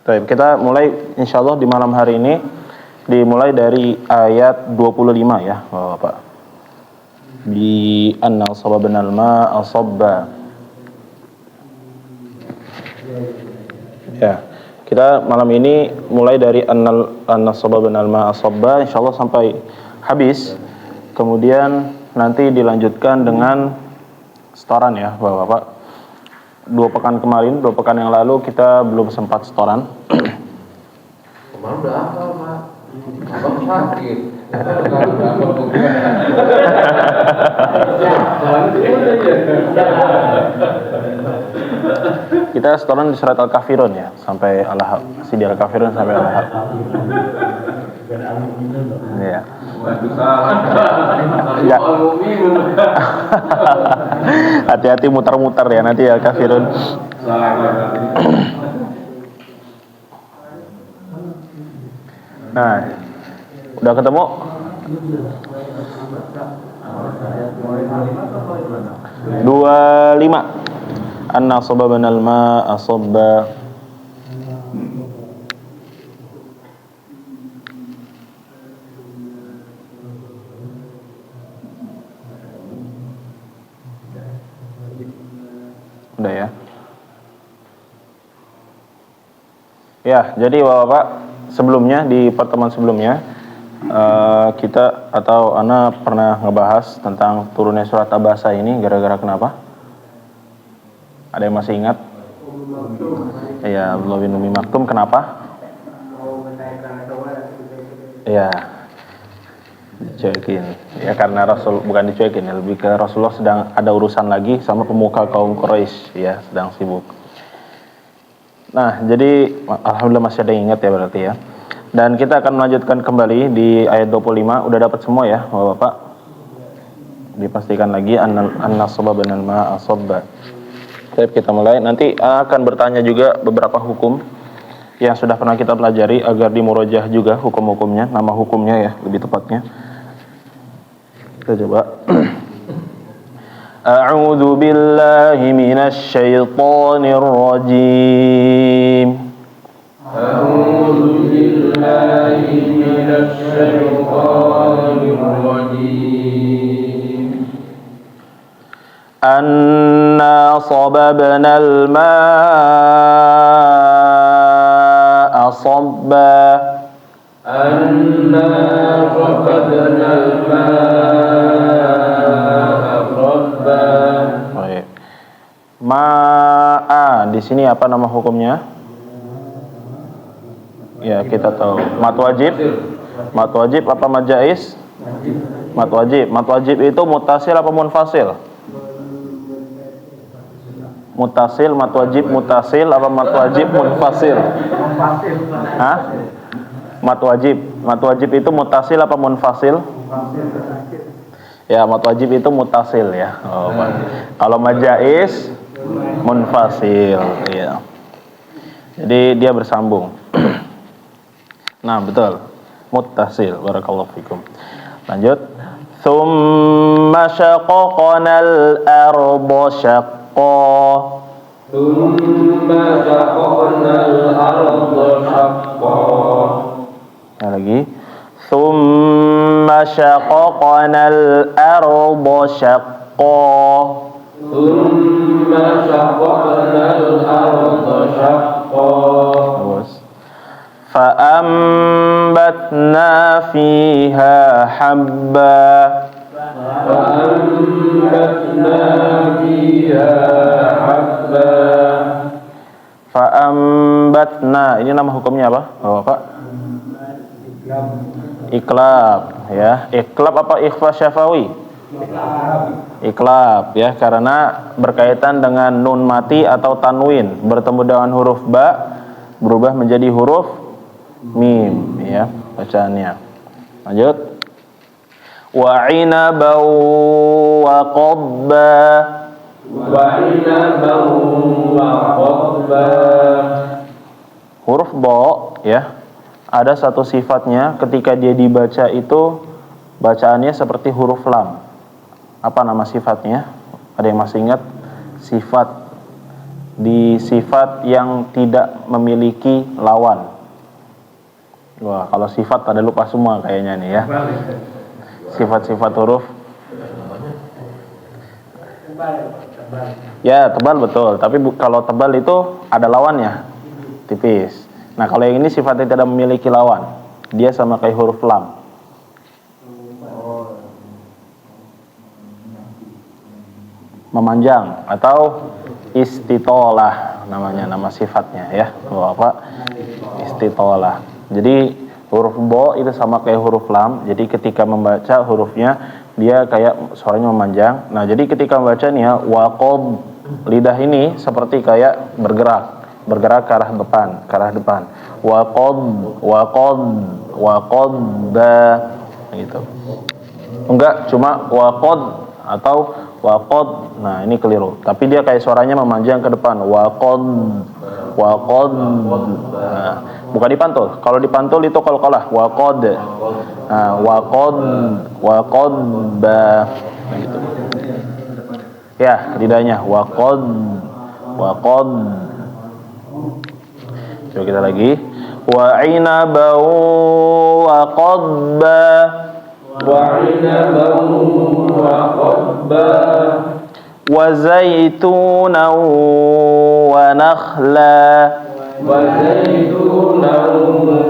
Baik, kita mulai insyaallah di malam hari ini dimulai dari ayat 25 ya, Bapak. Bi anna sababnal ma'a sabba. Ya. Kita malam ini mulai dari anna sababnal ma'a sabba insyaallah sampai habis. Kemudian nanti dilanjutkan dengan setoran ya, Bapak. 2 pekan yang lalu kita belum sempat setoran. Kemarin udah hafal, Pak. Abang sakit. Kita setoran di surat Al-Kafirun ya, sampai Al-Haq. Masih di Al-Kafirun sampai Al-Haq. Iya. Ya. Hati-hati muter-muter ya nanti ya Kafirun. Nah, udah ketemu? 25. Anna sababnal ma'a sabba. Udah ya. Ya, jadi Bapak, sebelumnya di pertemuan sebelumnya kita atau Ana pernah ngebahas tentang turunnya surat Abasa ini gara-gara kenapa? Ada yang masih ingat? Ya, Abdullah bin Umi Maktum kenapa? Ya, dicuekin. Ya karena Rasul, bukan dicuekin, ya, lebih ke Rasulullah sedang ada urusan lagi sama pemuka kaum Quraisy, ya sedang sibuk. Nah, jadi alhamdulillah masih ada yang ingat ya berarti ya. Dan kita akan melanjutkan kembali di ayat 25. Udah dapat semua ya, Bapak? Dipastikan lagi anna sababnal ma'a sabba. Baik, kita mulai. Nanti akan bertanya juga beberapa hukum yang sudah pernah kita pelajari agar dimurojah juga hukum-hukumnya, nama hukumnya ya, lebih tepatnya. Kita coba. A'udzu billahi minasy syaithanir rajim. A'udzu billahi minasy syaithanir rajim. Anna sababnal ma'a sabba. Anna sababnal ma'a sabba. Baik. Ma'a di sini apa nama hukumnya? Ya, kita tahu. Mat wajib. Mat wajib apa mat jaiz? Mat wajib. Mat wajib itu mutasil apa munfasil? Mutasil, mat wajib mutasil apa mat wajib munfasil? Hah? Mat wajib. Mat wajib itu mutasil apa munfasil? Ya, mat wajib itu mutasil ya. Oh, kalau mat jaiz munfasil, ya. Jadi dia bersambung. Nah, betul. Muttasil. Barakallahu fikum. Lanjut. Tsumma syaqaqnal arda syaqqa. Tsumma syaqaqnal arda syaqqa. Lagi. Tsumma syaqaqnal arda syaqqa. Tsumma syaqaqnal arda syaqqa. Terus. فأنبتنا فيها حبا. فأنبتنا فيها حبا. Fa'ambatna, ini nama hukumnya apa, Bapak? Iklab, ya. Iklab apa ikhfa syafawi? Iklab, ya, karena berkaitan dengan nun mati atau tanwin bertemu dengan huruf ba berubah menjadi huruf mim, ya, bacaannya. Lanjut. Wa 'inaban wa qadba. Wa 'inaban wa qadba. Huruf ba, ya, ada satu sifatnya ketika dia dibaca itu bacaannya seperti huruf lam. Apa nama sifatnya? Ada yang masih ingat? Sifat di sifat yang tidak memiliki lawan. Wah, kalau sifat pada lupa semua kayaknya nih ya. Sifat-sifat huruf. Ya, tebal betul. Tapi kalau tebal itu ada lawannya, tipis. Nah, kalau yang ini sifatnya tidak memiliki lawan. Dia sama kayak huruf lam. Memanjang atau istitolah namanya, nama sifatnya ya. Apa? Istitolah. Jadi huruf bo itu sama kayak huruf lam. Jadi ketika membaca hurufnya dia kayak suaranya memanjang. Nah, jadi ketika membaca nih ya, waqad, lidah ini seperti kayak bergerak ke arah depan, waqad ba gitu. Enggak cuma waqad atau waqad. Nah, ini keliru. Tapi dia kayak suaranya memanjang ke depan. Waqad. Nah, bukan dipantul. Kalau dipantul itu qalqalah. Waqad. Nah, waqad ba gitu. Ya, lidahnya waqad. Coba kita lagi. Wa inabau wa qadba. وعنبا وقضبا وزيتونا ونخلا وزيتونا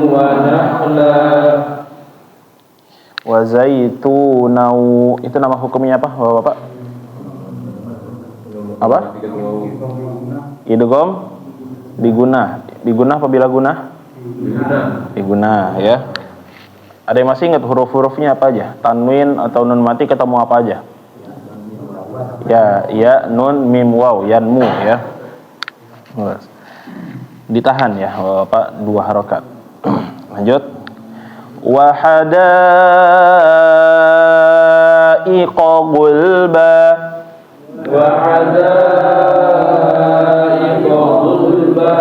ونخلا. Wazaituna, itu nama hukumnya apa, Bapak? Apa? Idgham diguna apabila guna? Diguna ya. Ada yang masih ingat huruf-hurufnya apa aja? Tanwin atau nun mati ketemu apa aja? Ya, nun, mim, waw, yanmu ya. Ditahan ya, Bapak, 2 harokat. Lanjut. Wa hadaiqa gulba. Wa hadaiqa gulba.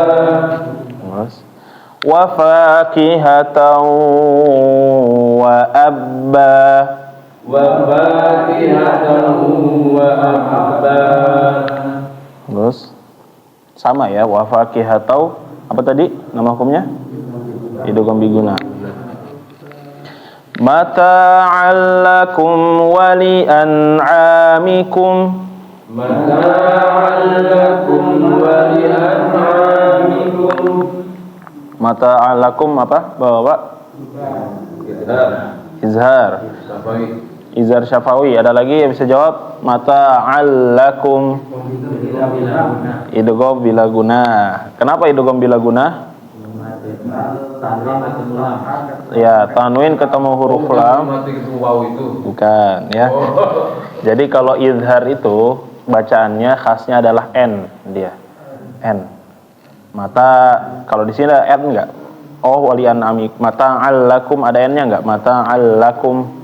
Wa fakihatan wa abba. Wa fakihatan wa abba. Terus sama ya, wa fakihatau apa tadi nama hukumnya? Idgham biguna. Mata'al lakum wa li an'amikum. Mata'al lakum wa li an'amikum. Mata'al lakum apa, Bapak? Izhar. Izhar syafawi. Ada lagi yang bisa jawab? Mata'al lakum. Idgham bila guna. Kenapa idgham bila guna? Ya, tanwin ketemu huruf lam. Bukan ya. Jadi kalau izhar itu bacaannya khasnya adalah n dia. N. Mata kalau di sini ada n enggak? Oh, walian amik. Mata'al lakum ada n-nya enggak? Mata'al lakum.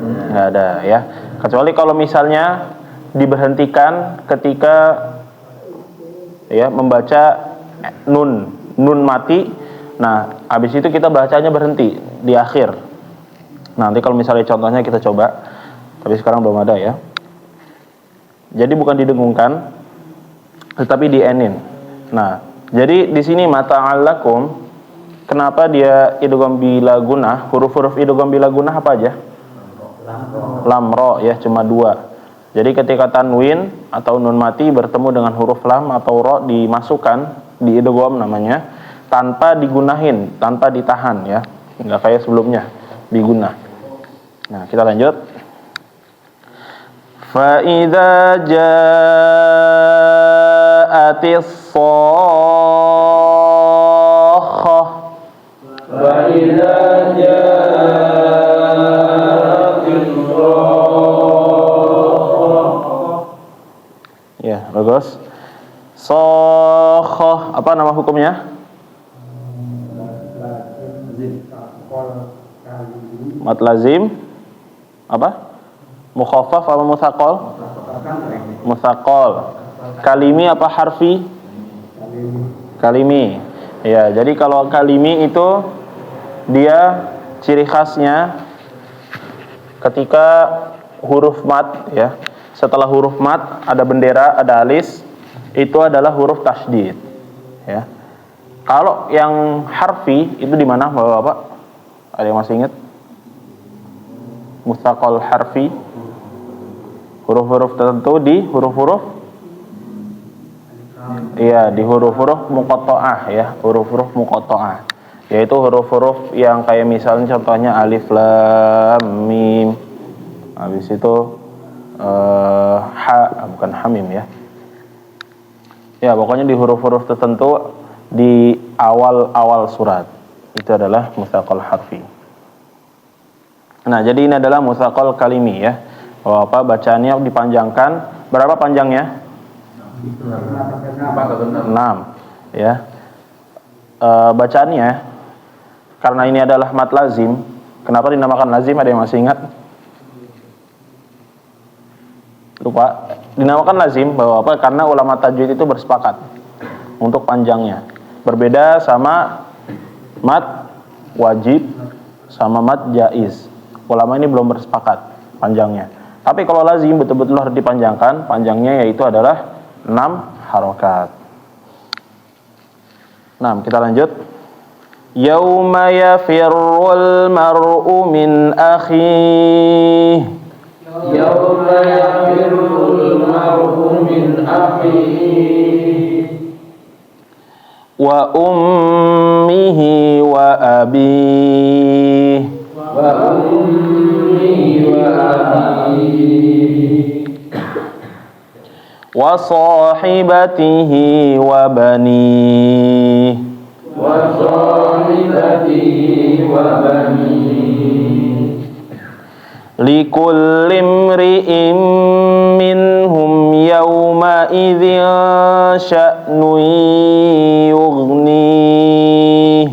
Enggak ada ya. Kecuali kalau misalnya diberhentikan ketika ya membaca nun mati. Nah, habis itu kita bacanya berhenti di akhir. Nanti kalau misalnya contohnya kita coba. Tapi sekarang belum ada ya. Jadi bukan didengungkan tetapi di-n-in. Nah, jadi di sini mata'al lakum, kenapa dia idgham bila gunah? Huruf-huruf idgham bila gunah apa aja? Lam, ro ya, cuma 2. Jadi ketika tanwin atau nun mati bertemu dengan huruf lam atau ro dimasukkan di idgham namanya, tanpa digunahin, tanpa ditahan ya. Enggak kayak sebelumnya, digunah. Nah, kita lanjut. Fa idza ja'atis shakhah. Fa idza ja'atis shakhah. Ya, bagus. Shakhah, apa nama hukumnya? Mad lazim apa? Mukhaffaf apa mutsaqal? Mutsaqal. Kalimi apa harfi? Kalimi. Ya, jadi kalau kalimi itu dia ciri khasnya ketika huruf mad ya. Setelah huruf mad ada bendera, ada alis. itu adalah huruf tasydid. Ya. Kalau yang harfi itu di mana Bapak-bapak? Ada yang masih ingat? Mutsaqal harfi. Huruf-huruf tertentu di huruf-huruf, iya, di huruf-huruf muqatta'ah ya, huruf-huruf muqatta'ah. Yaitu huruf-huruf yang kayak misalnya contohnya alif lam mim. Habis itu bukan hamim ya. Ya, pokoknya di huruf-huruf tertentu di awal-awal surat. Itu adalah mutsaqal harfi. Nah, jadi ini adalah mutsaqal kalimi ya. Apa bacaannya dipanjangkan. Berapa panjangnya? 6 ya. Bacaannya karena ini adalah mat lazim. Kenapa dinamakan lazim? Ada yang masih ingat? Lupa. Dinamakan lazim bahwa apa? Karena ulama tajwid itu bersepakat untuk panjangnya. Berbeda sama mat wajib sama mat jaiz. Ulama ini belum bersepakat panjangnya. Tapi kalau lazim betul-betul harus dipanjangkan, panjangnya yaitu adalah 6 harokat. Nah, kita lanjut. Yauma yafirrul mar'u min akhihi. Yauma yafirrul mar'u min akhihi Wa ummihi wa abihi wa ummihi wa abihi wa sahibatihi wa banihi wa sahibatihi wa banihi likulli imri'in minhum yawma idzin sya'nun yughnihi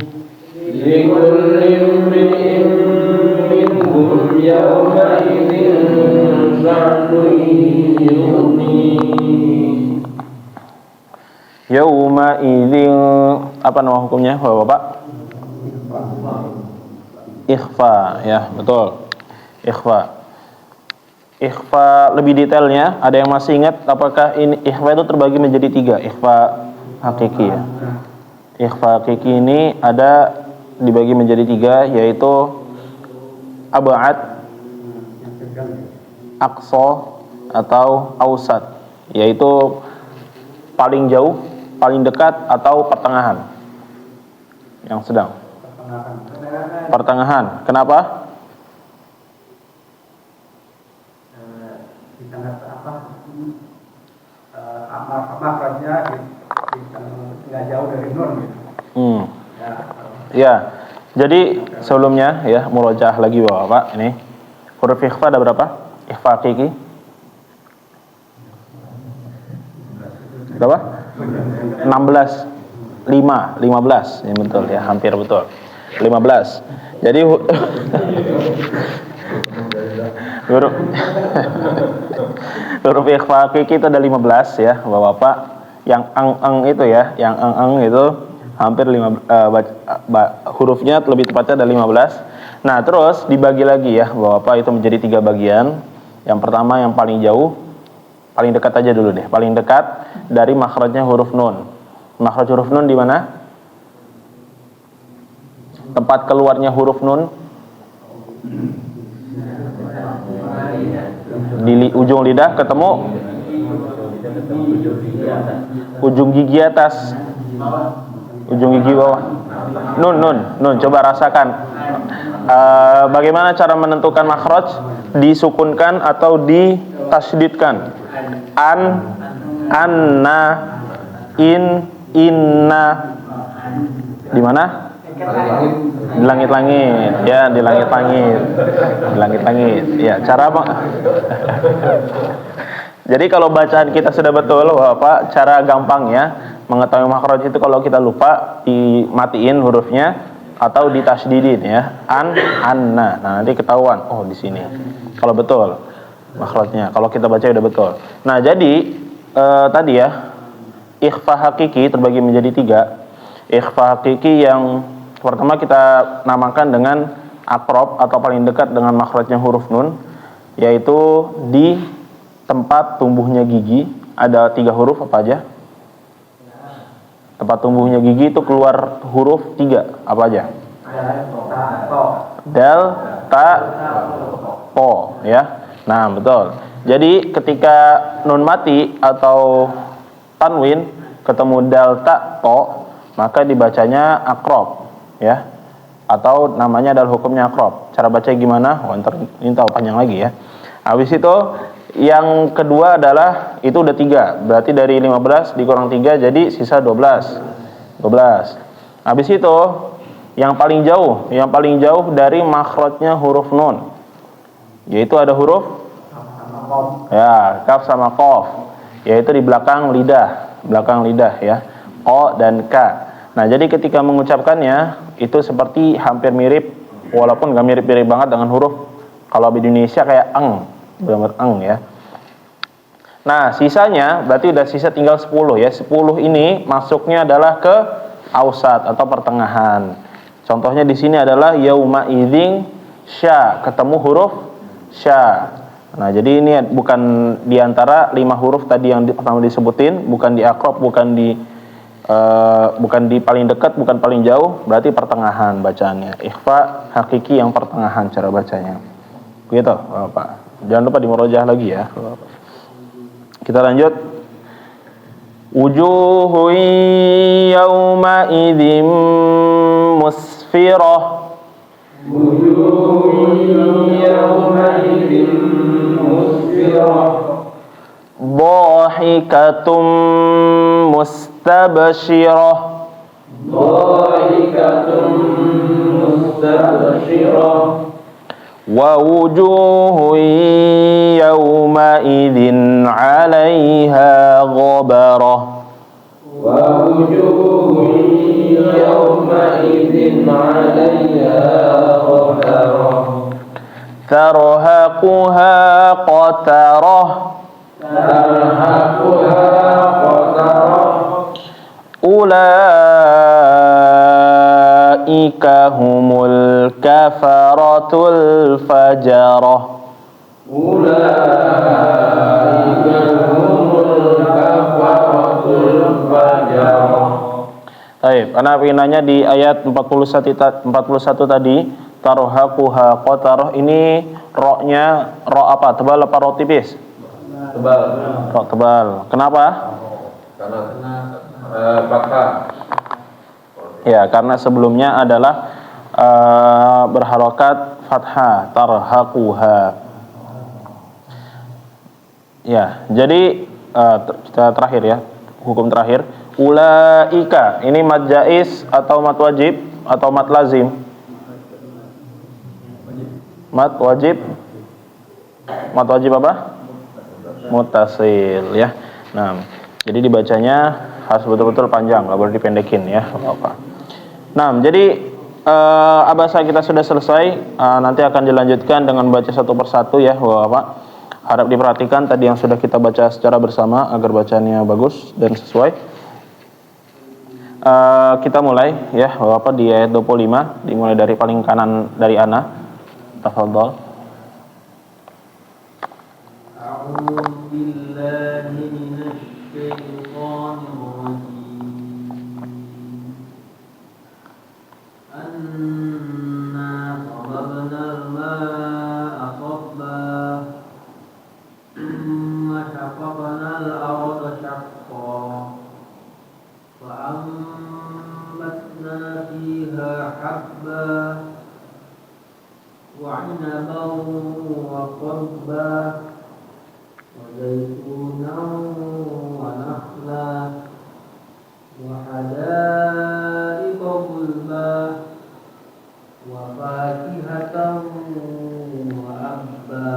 likulli imri'in minhum yawma idzin sya'nun yughnihi. Yauma idzin, apa nama hukumnya Bapak? Ikhfa ya, betul. Ikhfa. Ikhfa lebih detailnya, ada yang masih ingat apakah ini ikhfa itu terbagi menjadi 3? Ikhfa hakiki ya. Ikhfa hakiki ini ada dibagi menjadi 3, yaitu ab'ad, aqsa atau ausat, yaitu paling jauh, paling dekat atau pertengahan. Yang sedang. Pertengahan. Kenapa? Di tengah makrotnya nggak jauh dari nun gitu. Ya. Jadi sebelumnya ya murojaah lagi Bapak ini. Huruf ikhfa ada berapa? Ikhfa hakiki. Berapa? 16. 15 ya, betul ya, hampir betul. 15. Jadi huruf ikhfa hakiki itu ada 15 ya, Bapak. Yang ang itu ya, yang ang itu hampir hurufnya lebih tepatnya ada 15. Nah, terus dibagi lagi ya, Bapak, itu menjadi 3 bagian. Yang pertama yang paling jauh, paling dekat aja dulu deh. Paling dekat dari makhrajnya huruf nun. Makhraj huruf nun di mana? Tempat keluarnya huruf nun di ujung lidah ketemu ujung gigi atas, ujung gigi bawah. Nun. Coba rasakan. Bagaimana cara menentukan makhraj? Disukunkan atau ditasydidkan? Anna, inna. Di mana? Di langit-langit. Ya, di langit-langit. Di langit-langit. Ya, cara apa? Jadi kalau bacaan kita sudah betul, Bapak, cara gampangnya mengetahui makhraj itu kalau kita lupa dimatiin hurufnya atau ditasydidin ya. Anna. Nah, nanti ketahuan. Oh, di sini. Kalau betul makhrajnya. Kalau kita baca udah betul. Nah, jadi tadi ya, ikhfa hakiki terbagi menjadi 3. Ikhfa hakiki yang pertama kita namakan dengan aqrab atau paling dekat dengan makhrajnya huruf nun, yaitu di tempat tumbuhnya gigi. Ada 3 huruf apa aja? tempat tumbuhnya gigi itu keluar huruf 3, apa aja? Dal, ta, po, ya. Nah, betul. Jadi ketika nun mati atau tanwin ketemu dal, ta, to, maka dibacanya akrob, ya. Atau namanya adalah hukumnya akrob. Cara baca gimana? Ntar ini tahu panjang lagi ya. Habis itu yang kedua adalah itu udah 3. Berarti dari 15 dikurang 3 jadi sisa 12. Habis itu yang paling jauh dari makhrajnya huruf nun, yaitu ada huruf ya, kaf sama qaf, yaitu di belakang lidah ya, o dan k. Nah, jadi ketika mengucapkannya itu seperti hampir mirip, walaupun gak mirip-mirip banget dengan huruf kalau di Indonesia kayak eng, benar-benar eng ya. Nah, sisanya berarti udah sisa tinggal 10 ya. 10 ini masuknya adalah ke ausat atau pertengahan. Contohnya di sini adalah yauma idzin sya, ketemu huruf sya. Nah, jadi ini bukan di antara 5 huruf tadi yang pertama disebutin, bukan di akrob, bukan di paling dekat, bukan paling jauh, berarti pertengahan bacaannya. Ikhfa hakiki yang pertengahan cara bacanya. Gitu, Bapak. Jangan lupa dimurojah lagi ya. Kita lanjut. Wujuhun yawma idzin musfirah. Wujuhun yawma idzin musfirah. Dhahikatum mustabshirah. Dhahikatum mustabshirah. Wa wujuhun yawma idzin 'alaiha ghabarah. Wa wujuhun yawma idzin 'alaiha ghabarah. Tarhaquha qatarah. Tarhaquha qatarah. Ulaika humul kafaratul fajarah. Ulaika humul kafaratul fajarah. Baik, anak pinanya di ayat 41 tadi, tarhaquha qatarah, ini ro-nya ro apa? Tebal apa ro tipis? Tebal. Ro tebal. Kenapa? Karena fathah. Ya, karena sebelumnya adalah berharokat fathah, tarhaquha. Ya, jadi terakhir ya, hukum terakhir. Ulaika, ini mad jaiz atau mad wajib atau mad lazim? Mad wajib. Mad wajib apa? Muttasil ya. Nah, jadi dibacanya harus betul-betul panjang, nggak boleh dipendekin ya. Apa? Nah, jadi abasa kita sudah selesai. Nanti akan dilanjutkan dengan baca satu persatu ya, Bapak. Harap diperhatikan tadi yang sudah kita baca secara bersama agar bacaannya bagus dan sesuai. Kita mulai ya, Bapak, di ayat 25, dimulai dari paling kanan dari ana. Tafadhol. A'udzu billahi minasy syaithanir rajim. Anna sababna al-ma'a sabba. Thumma shaqaqna al-arda shaqqa. Fa'ambatna fiha habba. وعنبا وقضبا وزيتونا ونخلا وحدائق غلبا وفاكهة وأبا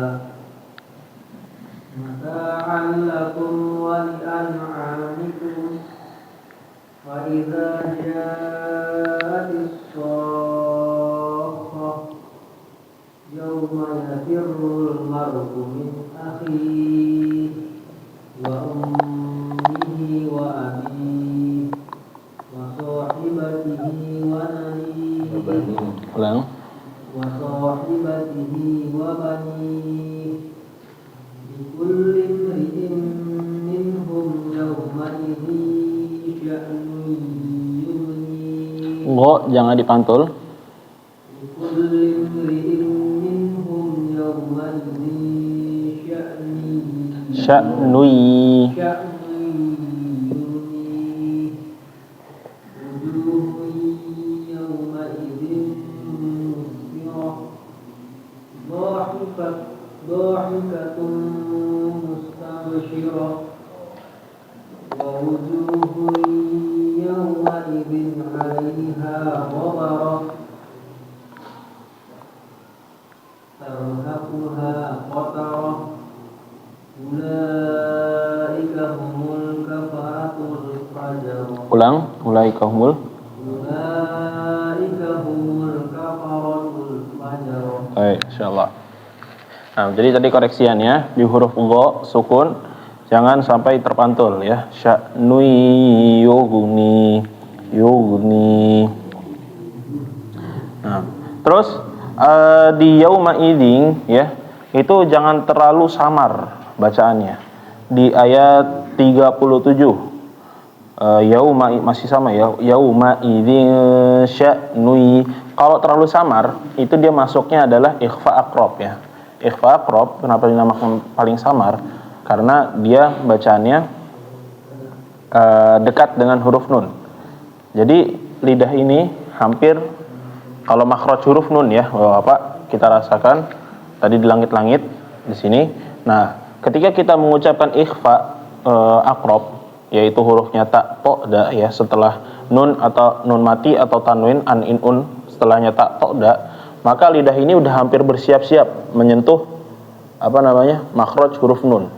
متاعا لكم ولأنعامكم فإذا جاءت الصاخة يوم يفر المرء من أخيه وأمه وأبيه وصاحبته وبنيه لكل امرئ منهم يومئذ شأن Gho jangan dipantul. لكل امرئ منهم يومئذ Sya'nui. شأن يغنيه وجوه يومئذ مسفرة ضاحكة مستبشرة ووجوه يومئذ عليها غبرة ترهقها قترة أولئك هم الكفرة الفجرة Ulang, ulaika humul. أولئك هم الكفرة الفجرة. Baik, insyaallah. Nah, jadi tadi koreksiannya di huruf gho sukun jangan sampai terpantul ya. Sya'nui yughni. Nah, terus di yauma idzin ya, itu jangan terlalu samar bacaannya. Di ayat 37 yauma masih sama ya, yauma idzin sya'nui. Kalau terlalu samar itu dia masuknya adalah ikhfa aqrab ya. Ikhfa aqrab kenapa dinamakan paling samar? Karena dia bacaannya dekat dengan huruf nun. Jadi lidah ini hampir kalau makhraj huruf nun ya, Bapak kita rasakan tadi di langit-langit di sini. Nah, ketika kita mengucapkan ikhfa aqrab yaitu hurufnya ta to da ya, setelah nun atau nun mati atau tanwin an in un setelahnya ta to da, maka lidah ini udah hampir bersiap-siap menyentuh makhraj huruf nun.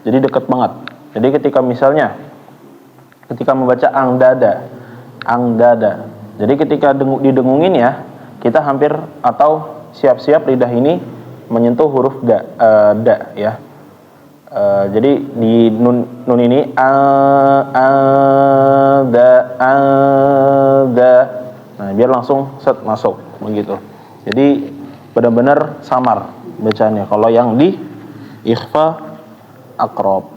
Jadi dekat banget. Jadi ketika misalnya ketika membaca ang dada. Jadi ketika didengungin ya, kita hampir atau siap-siap lidah ini menyentuh huruf da ya. Jadi di nun ini da. Nah, biar langsung set masuk begitu. Jadi benar-benar samar bacaannya kalau yang di ikhfa aqrab.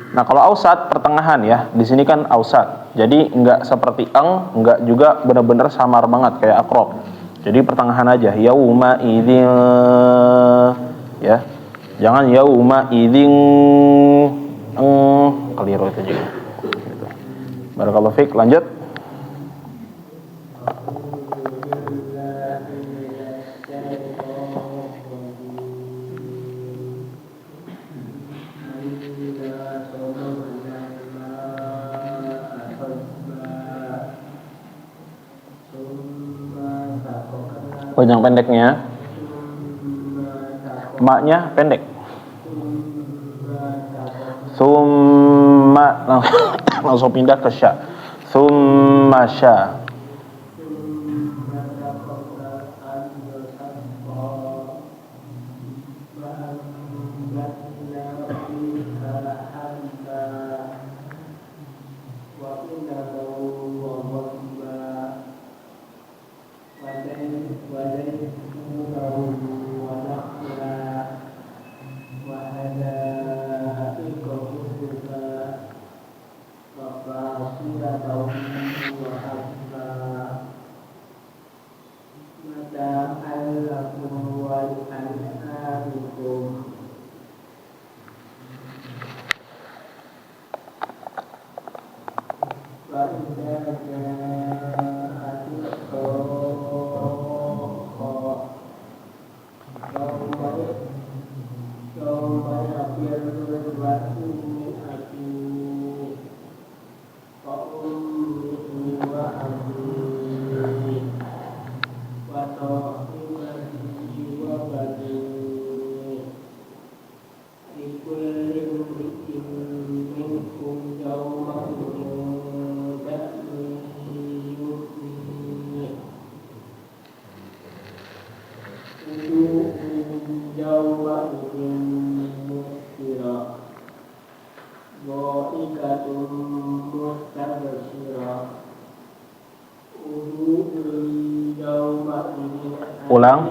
Nah, kalau ausat pertengahan ya. Di sini kan ausat. Jadi enggak seperti eng, enggak juga benar-benar samar banget kayak aqrab. Jadi pertengahan aja. Yauma idzin ya. Jangan yauma idzin keliru itu juga. Gitu. Barakallahu fiik, lanjut. Panjang pendeknya, maknya pendek. Summa langsung pindah ke sya. Summa sya. Ulang.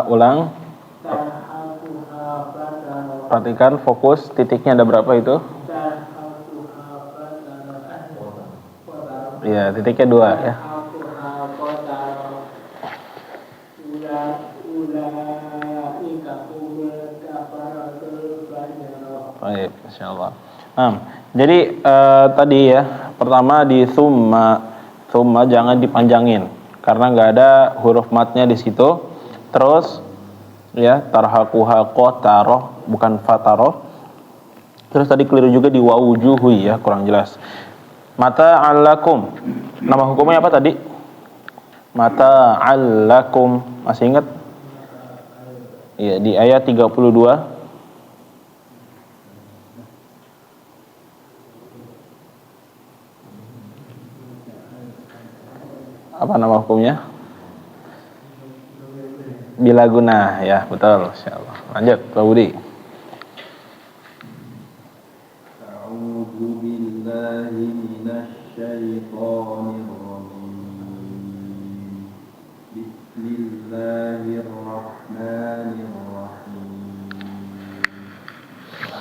ulang. tarhaquha qatara Perhatikan fokus titiknya ada berapa itu? tarhaquha qatara Iya, titiknya 2 ya. tarhaquha qatara ulaika humul kafaratul fajara. Baik, insyaallah. Jadi tadi ya, pertama di summa jangan dipanjangin karena nggak ada huruf matnya di situ. Terus ya tarhaquha qatara bukan fataro. Terus tadi keliru juga di wawujuhu ya, kurang jelas. Mata'allakum. Nama hukumnya apa tadi? Mata'allakum. Masih ingat? Iya, di ayat 32. Apa nama hukumnya? Bila guna, ya betul, insyaallah. Lanjut, Pak Budi. أعوذ بالله من الشيطان الرجيم بسم الله الرحمن الرحيم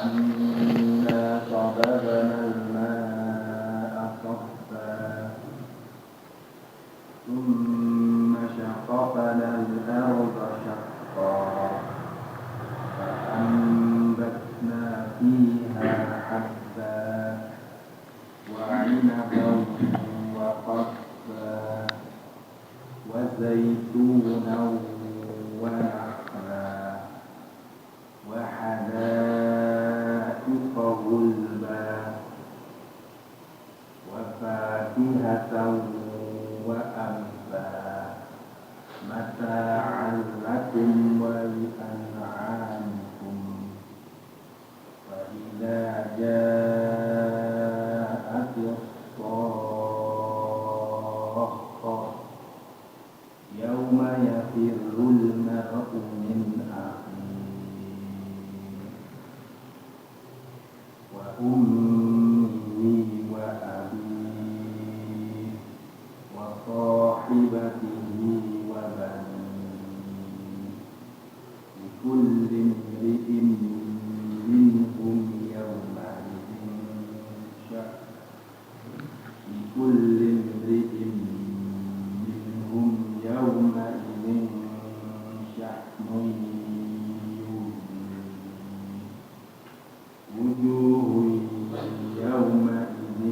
أنا صببنا الماء صبا ثم شققنا الأرض شقا فأنبتنا فيها حبا وعنبا وقبا وزيتونا ونخلا وحدائق غلبا وفاكهة وأبا متاعا لكم ولأنعامكم فإذا جاءت الصاخة يوم يفر المرء من أخيه وأمه وأبيه وصاحبته وبنيه لكل امرئ منهم يومئذ شأن لكل امرئ منهم يومئذ شأن يغنيه وجوه يومئذ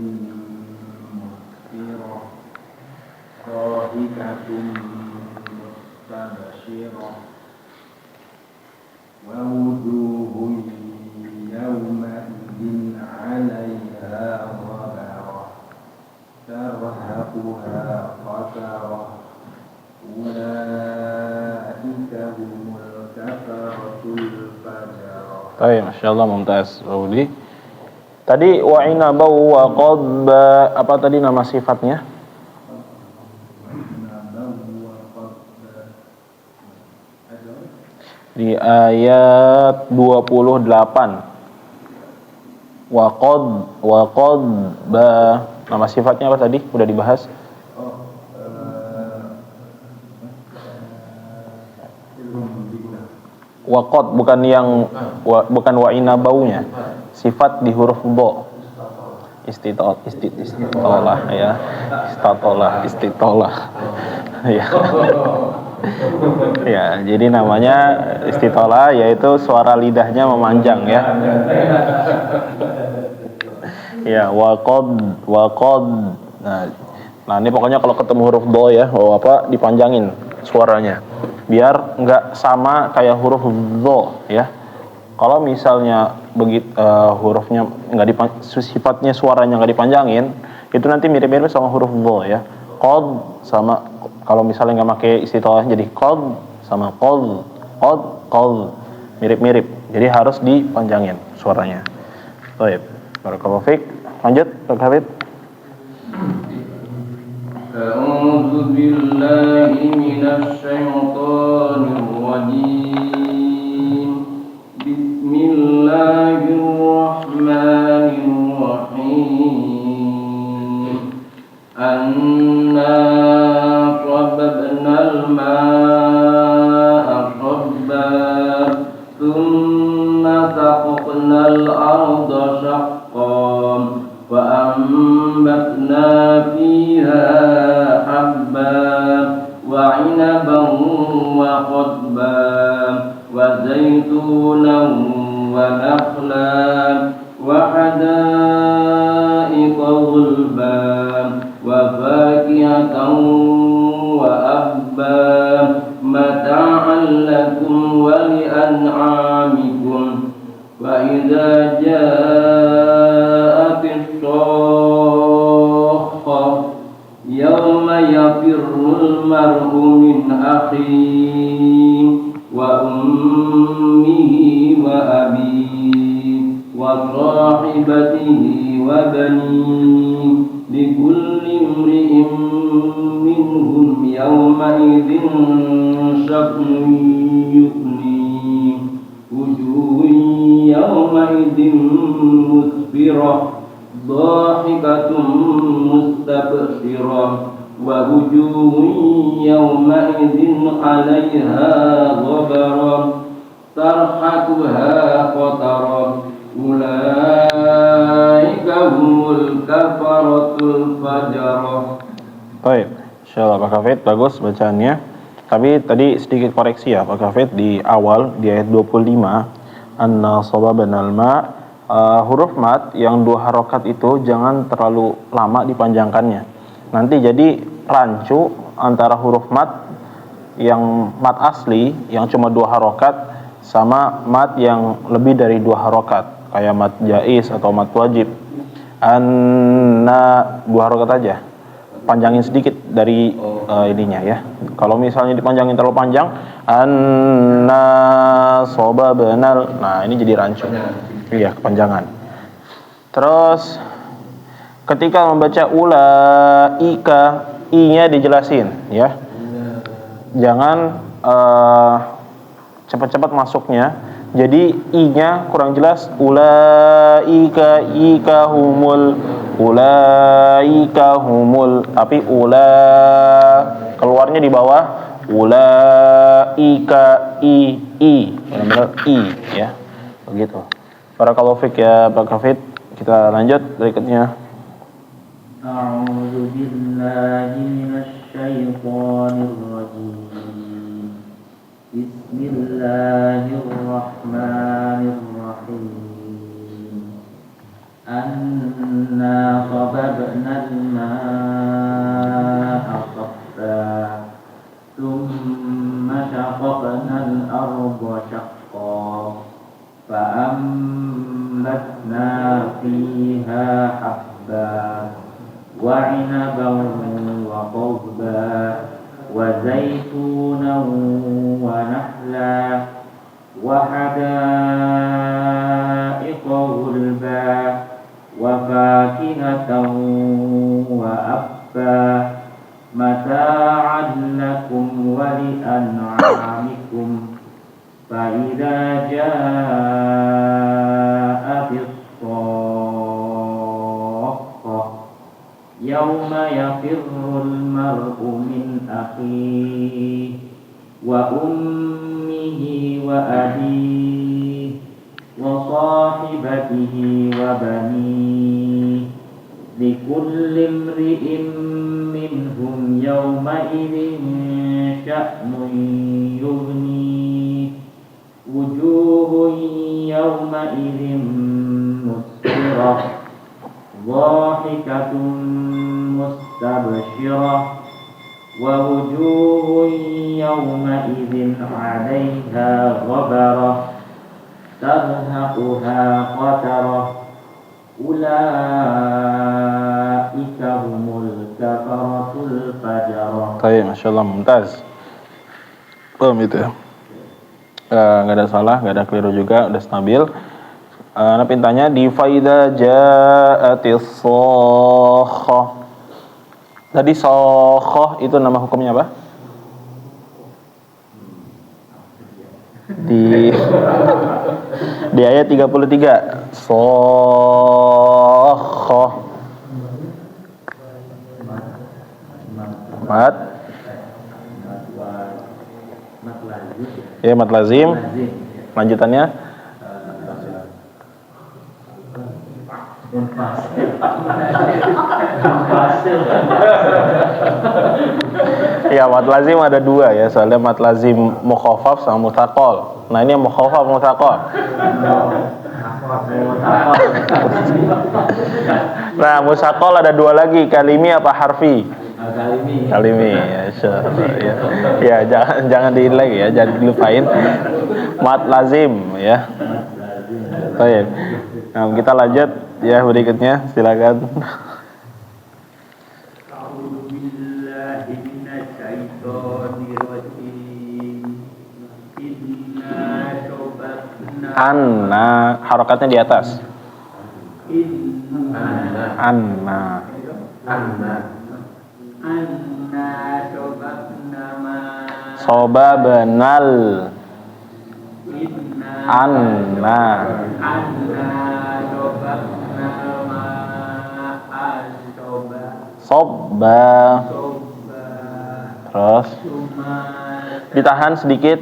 مسفرة ضاحكة مستبشرة ووجوه يومئذ عليها غبرة ترهقها قترة أولئك هم الكفرة الفجرة. Baik, masyaallah, mumtaz, Pak Budi. Tadi wa inabau wa qadba, apa tadi nama sifatnya? Di ayat 28. Wa qadba, nama sifatnya apa tadi? Udah dibahas? Waqad bukan yang bukan wa inabaunya. Sifat di huruf dha. Istitolah ya. Istitolah. Ya. Ya, jadi namanya istitolah yaitu suara lidahnya memanjang ya. Ya, waqad. Nah, ini pokoknya kalau ketemu huruf dha ya, dipanjangin suaranya. Biar nggak sama kayak huruf dha ya. Kalau misalnya hurufnya sifatnya suaranya nggak dipanjangin, itu nanti mirip-mirip sama huruf dha ya. Qad sama kalau misalnya nggak pakai istitolah jadi qad sama qad mirip-mirip. Jadi harus dipanjangin suaranya. Baik. Barakallahu fiik. Lanjut, Dr. Habib. أعوذ بالله من الشيطان الرجيم بسم الله الرحمن الرحيم أنا صببنا الماء والأرض شقا فأنبتنا فيها حبا وعنبا وقضبا وزيتونا ونخلا وحدائق غلبا وفاكهة وأبا متاعا لكم ولأنعامكم وإذا جاءت الصاخة يوم يفر المرء من أخيه وأمه وأبيه وصاحبته وبنيه لكل امرئ منهم يومئذ شأن يغنيه وجوه يومئذ مسفرة ضاحكة مستبشرة ووجوه يومئذ عليها غبرة ترحقها قترة أولئك هم الكفرة الفجرة. Baik, insyaallah Pak Hafid bagus bacaannya. Tapi tadi sedikit koreksi ya Pak Hafid di awal di ayat 25 anna sababanal ma huruf mat yang 2 harokat itu jangan terlalu lama dipanjangkannya. Nanti jadi rancu antara huruf mat yang mat asli yang cuma 2 harokat sama mat yang lebih dari 2 harokat kayak mat jaiz atau mat wajib. Anna 2 harokat aja. Panjangin sedikit dari ininya ya. Kalau misalnya dipanjangin terlalu panjang, anna sobabenal, nah ini jadi rancu. Iya, kepanjangan. Terus ketika membaca ulaika, i-nya dijelasin ya. Jangan cepat-cepat masuknya. Jadi i-nya kurang jelas. Ulaika ika humul, ulaika humul, tapi keluarnya di bawah ulaika i, benar-benar i ya. Begitu. Barakallahu fik ya Pak Hafid. Kita lanjut berikutnya. A'udzu billahi minasy syaithanir rajim. Bismillahirrahmanirrahim. Anna sababnal ma'a sabba thumma shaqaqnal arda shaqqa fa'ambatna fiha habba wa 'inaban wa qadba wa zaitunan wa nahla wa hadaiqa ghulba wa fakihatan wa abba mata'an lakum wa li'an'amikum fa idza ja'atis sakhah yawma yafirrul mar'u min akhihi wa ummihi wa abihi wa sahibatihi wa banihi likulli imri'in minhum yawma idzin sya'nun yughnihi wujuhun yawma idzin musfirah dhahikatun mustabshirah wa wujuhun yawma idzin 'alaiha ghabarah tarhaquha qatarah ulaika humul kafaratul fajarah. Baik, masyaallah mumtaz. Itu ya. Nggak ada salah, nggak ada keliru juga, udah stabil. Nah pintanya di faida ja'atis sokhah. Tadi sokhah itu nama hukumnya apa? Di ayat 33 sokhah mat lazim. Lanjutannya Ya, mat lazim ada dua ya, soalnya mat lazim mukhaffaf sama mutsaqal. Nah, ini yang mukhaffaf mutsaqal. Nah, mutsaqal ada dua lagi, kalimi apa harfi? Kalimi ya, ya. Ya, jangan diin lagi ya, jangan dilupain. Mat lazim ya. Baik. Nah, kita lanjut ya berikutnya, silakan. Anna, harokatnya di atas. Anna. Sobabenal. Anna. Sobba. Terus ditahan sedikit.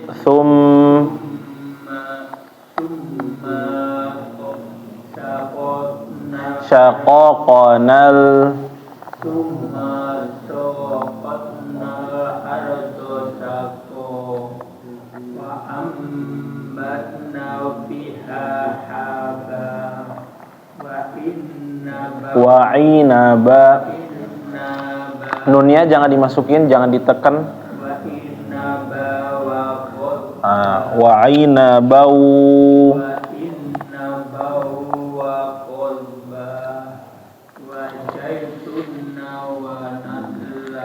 Syaqaqanal. Wa'inaba. Nunnya jangan dimasukin, jangan ditekan. Wa'inabau.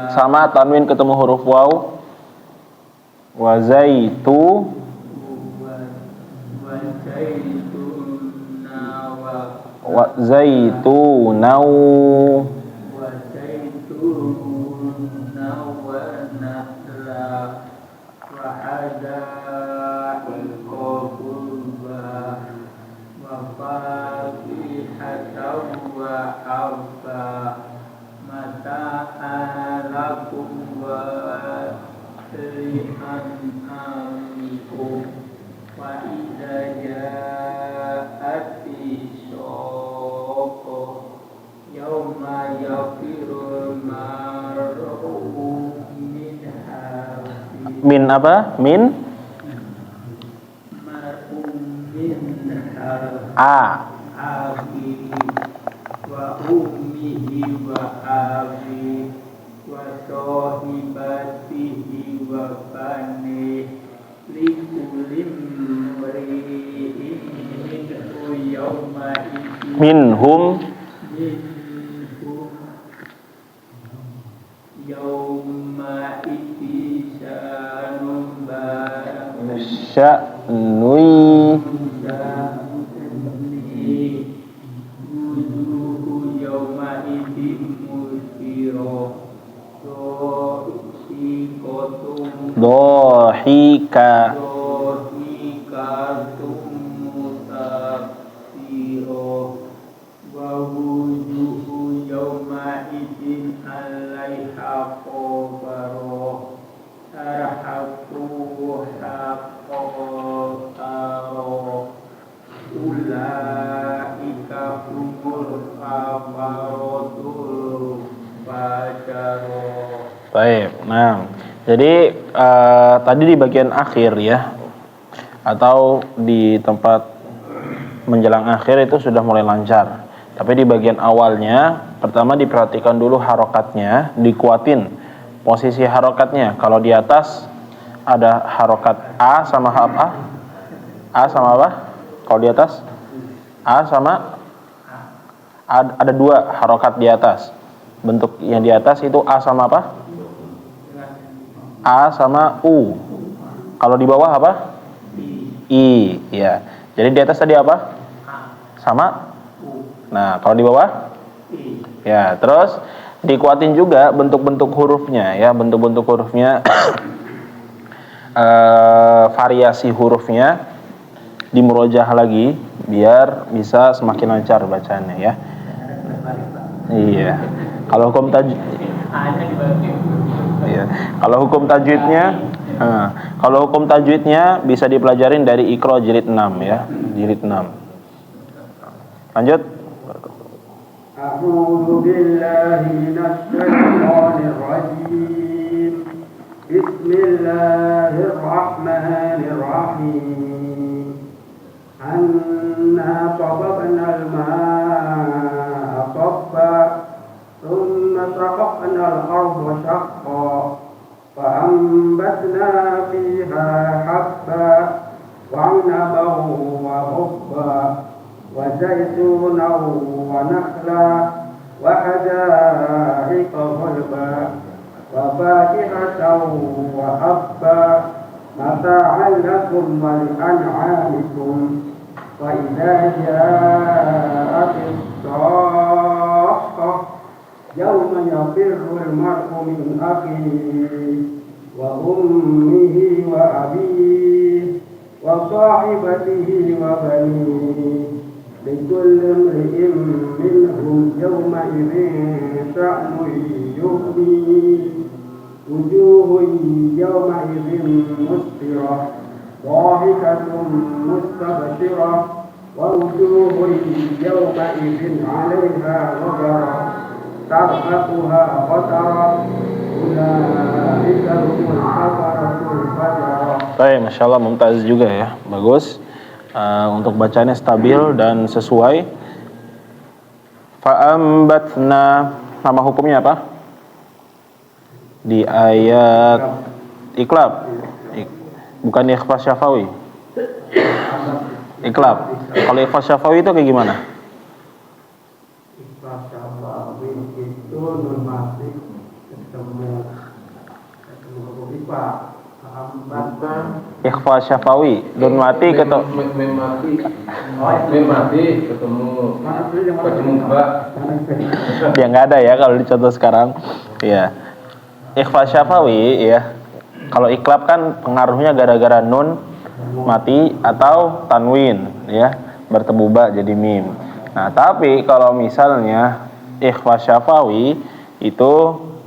Sama tanwin ketemu huruf waw. Wa zaitu. Wa zaitunau. Min apa? Min a wa ummihi wa abi wa sahibatihi wa bani likulim minhum sya'nui dohika Baik, nah jadi tadi di bagian akhir ya, atau di tempat menjelang akhir itu sudah mulai lancar. Tapi di bagian awalnya, pertama diperhatikan dulu harokatnya, dikuatin posisi harokatnya. Kalau di atas ada harokat A sama apa? A sama apa? Kalau di atas A sama ada dua harokat di atas. Bentuk yang di atas itu A sama apa? A sama U. Kalau di bawah apa? I. Ya. Jadi di atas tadi apa? Sama? Nah, kalau di bawah? Ya. Terus dikuatin juga bentuk-bentuk hurufnya ya, bentuk-bentuk hurufnya, variasi hurufnya dimurojah lagi biar bisa semakin lancar bacaannya ya. Iya. Kalau hukum tajwid, iya. Kalau hukum tajwidnya bisa dipelajarin dari Iqra jilid 6 ya, jilid 6. Lanjut. أعوذ بالله من الشيطان الرجيم بسم الله الرحمن الرحيم أنا صببنا الماء صبا ثم شققنا الأرض شقا فأنبتنا فيها حبا وعنبا وربا وزيتونا ونخلا وحدائق غلبا وفاكهة وأبا متاعا لكم ولأنعامكم وإذا جاءت الصاخة يوم يفر المرء من أخيه وأمه وأبيه وصاحبته وبنيه لكل امرئ منهم يومئذ شأن يغنيه وجوه يومئذ مسفرة ضاحكة مستبشرة ووجوه يومئذ عليها غبرة ترهقها قترة أولئك هم الكفرة الفجرة. Baik, Masya Allah, mumtaz juga ya, bagus. Untuk bacanya stabil dan sesuai. Fa'ambatna, nama hukumnya apa? Di ayat iklab, bukan ikhfa syafawi. Iklab. Kalau ikhfa syafawi itu kayak gimana? Ikhfa syafawi itu normatif ketemu ikhfa. Ikhfa syafawi, don mati ketemu mbak. Ya nggak ada ya kalau dicontoh sekarang. Ya. Ikhfa syafawi ya. Kalau iklab kan pengaruhnya gara-gara nun mati atau tanwin ya, bertemu ba jadi mim. Nah, tapi kalau misalnya ikhfa syafawi itu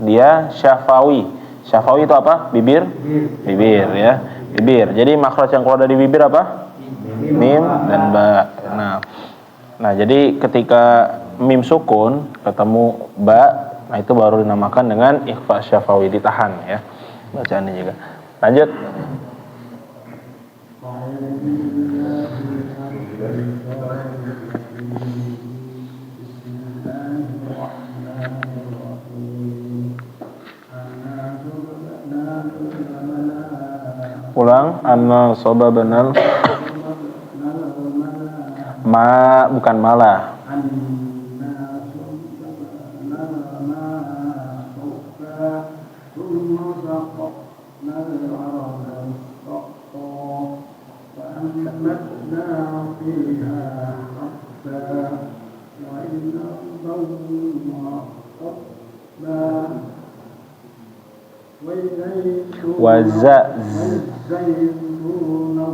dia syafawi. Syafawi itu apa? Bibir? Bibir ya. Bibir. Jadi makhraj yang keluar dari bibir apa? Mim dan ba. Nah, jadi ketika mim sukun ketemu ba, nah itu baru dinamakan dengan ikhfa syafawi, ditahan ya. Bacaannya juga. Lanjut. Ulang, anna sababanal ma, bukan malah. وزيتونا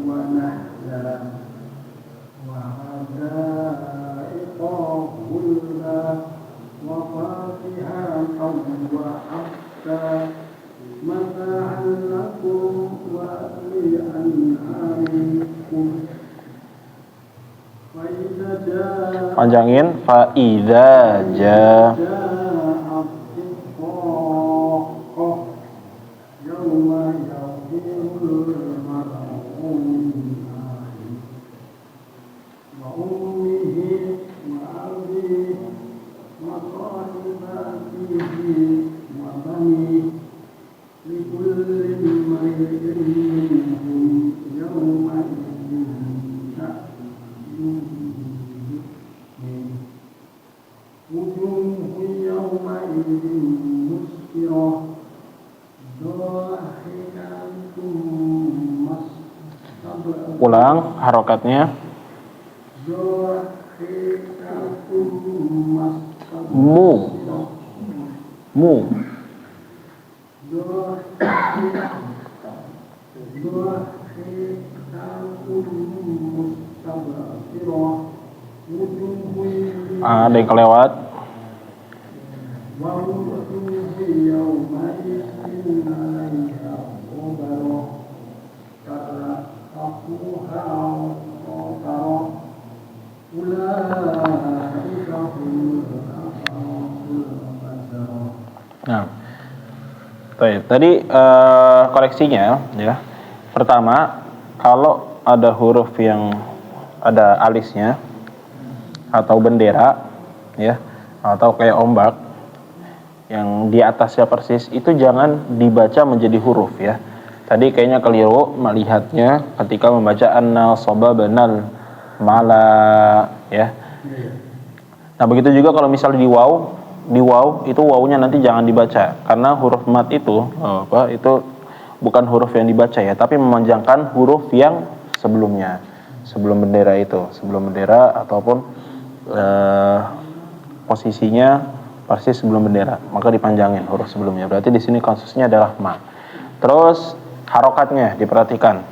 ونخلا وحدائق غلبا وفاكهة وحبا متاعا لكم ولأنعامكم فإذا جاءت Panjangin faida ja. Ulang harokatnya. Mu. Ada yang kelewat. Nah, baik. Tadi koreksinya ya. Pertama, kalau ada huruf yang ada alisnya atau bendera ya, atau kayak ombak yang di atasnya persis, itu jangan dibaca menjadi huruf ya. Tadi kayaknya keliru melihatnya ketika membaca an-nasaba banal mala ya. Nah, begitu juga kalau misalnya di waw itu wawunya nanti jangan dibaca karena huruf mat itu itu bukan huruf yang dibaca ya, tapi memanjangkan huruf yang sebelumnya, sebelum bendera itu, sebelum bendera ataupun posisinya persis sebelum bendera, maka dipanjangin huruf sebelumnya. Berarti di sini kasusnya adalah ma. Terus harokatnya diperhatikan,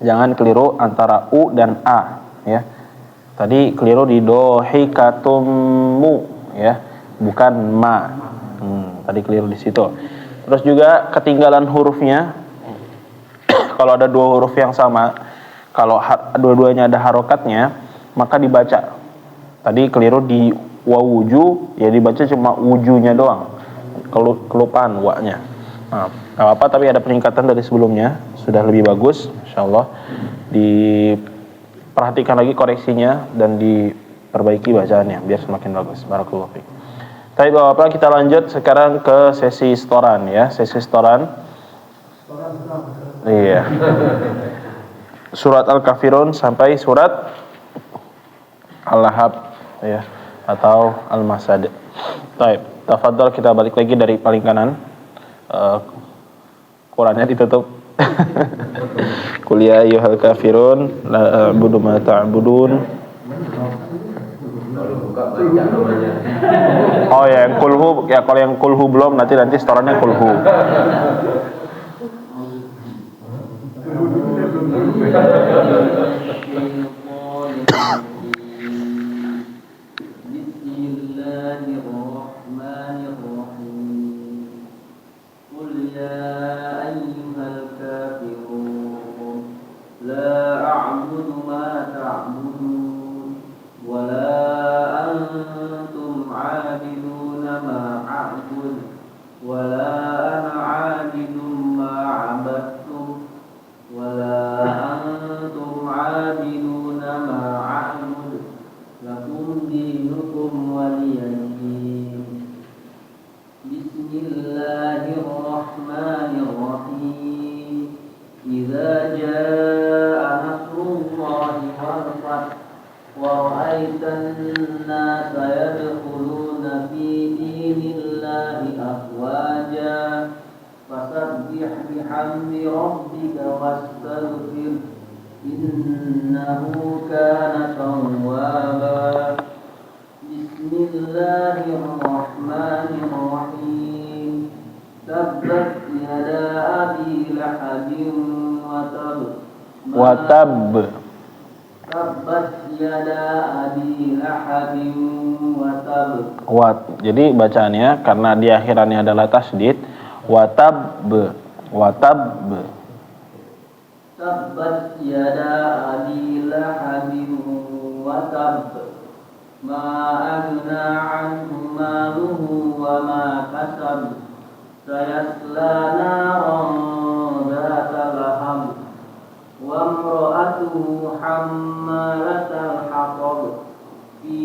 jangan keliru antara u dan a ya. Tadi keliru di dohikatummu ya, bukan ma. Tadi keliru di situ. Terus juga ketinggalan hurufnya. Kalau ada dua huruf yang sama, kalau dua-duanya ada harokatnya, maka dibaca. Tadi keliru di wawuju, ya dibaca cuma wujunya doang. Kelupaan wa-nya. Nah, gak apa-apa, tapi ada peningkatan dari sebelumnya, sudah lebih bagus, insyaallah. Diperhatikan lagi koreksinya dan diperbaiki bacaannya biar semakin bagus. Barakallahu fiik. Tapi Bapak, kita lanjut sekarang ke sesi setoran ya, sesi setoran. Iya. Surat Al-Kafirun sampai surat Al-Lahab ya, atau Al-Masad. Baik, tafadhol, kita balik lagi dari paling kanan. Qurannya ditutup. Qul ya ayyuhal kafirun la a'budu ma ta'budun. Oh ya, yang kulhu ya, kalau yang kulhu belum, nanti setorannya kulhu. Jadi bacaannya karena di akhirannya adalah tasdid, watab. Tabbat yada abi lahabin wa tab, ma agna anhu maluhu wa ma kasab, sayasla naran dhata lahab, wa imra'atuhu hammalatal hatab, fi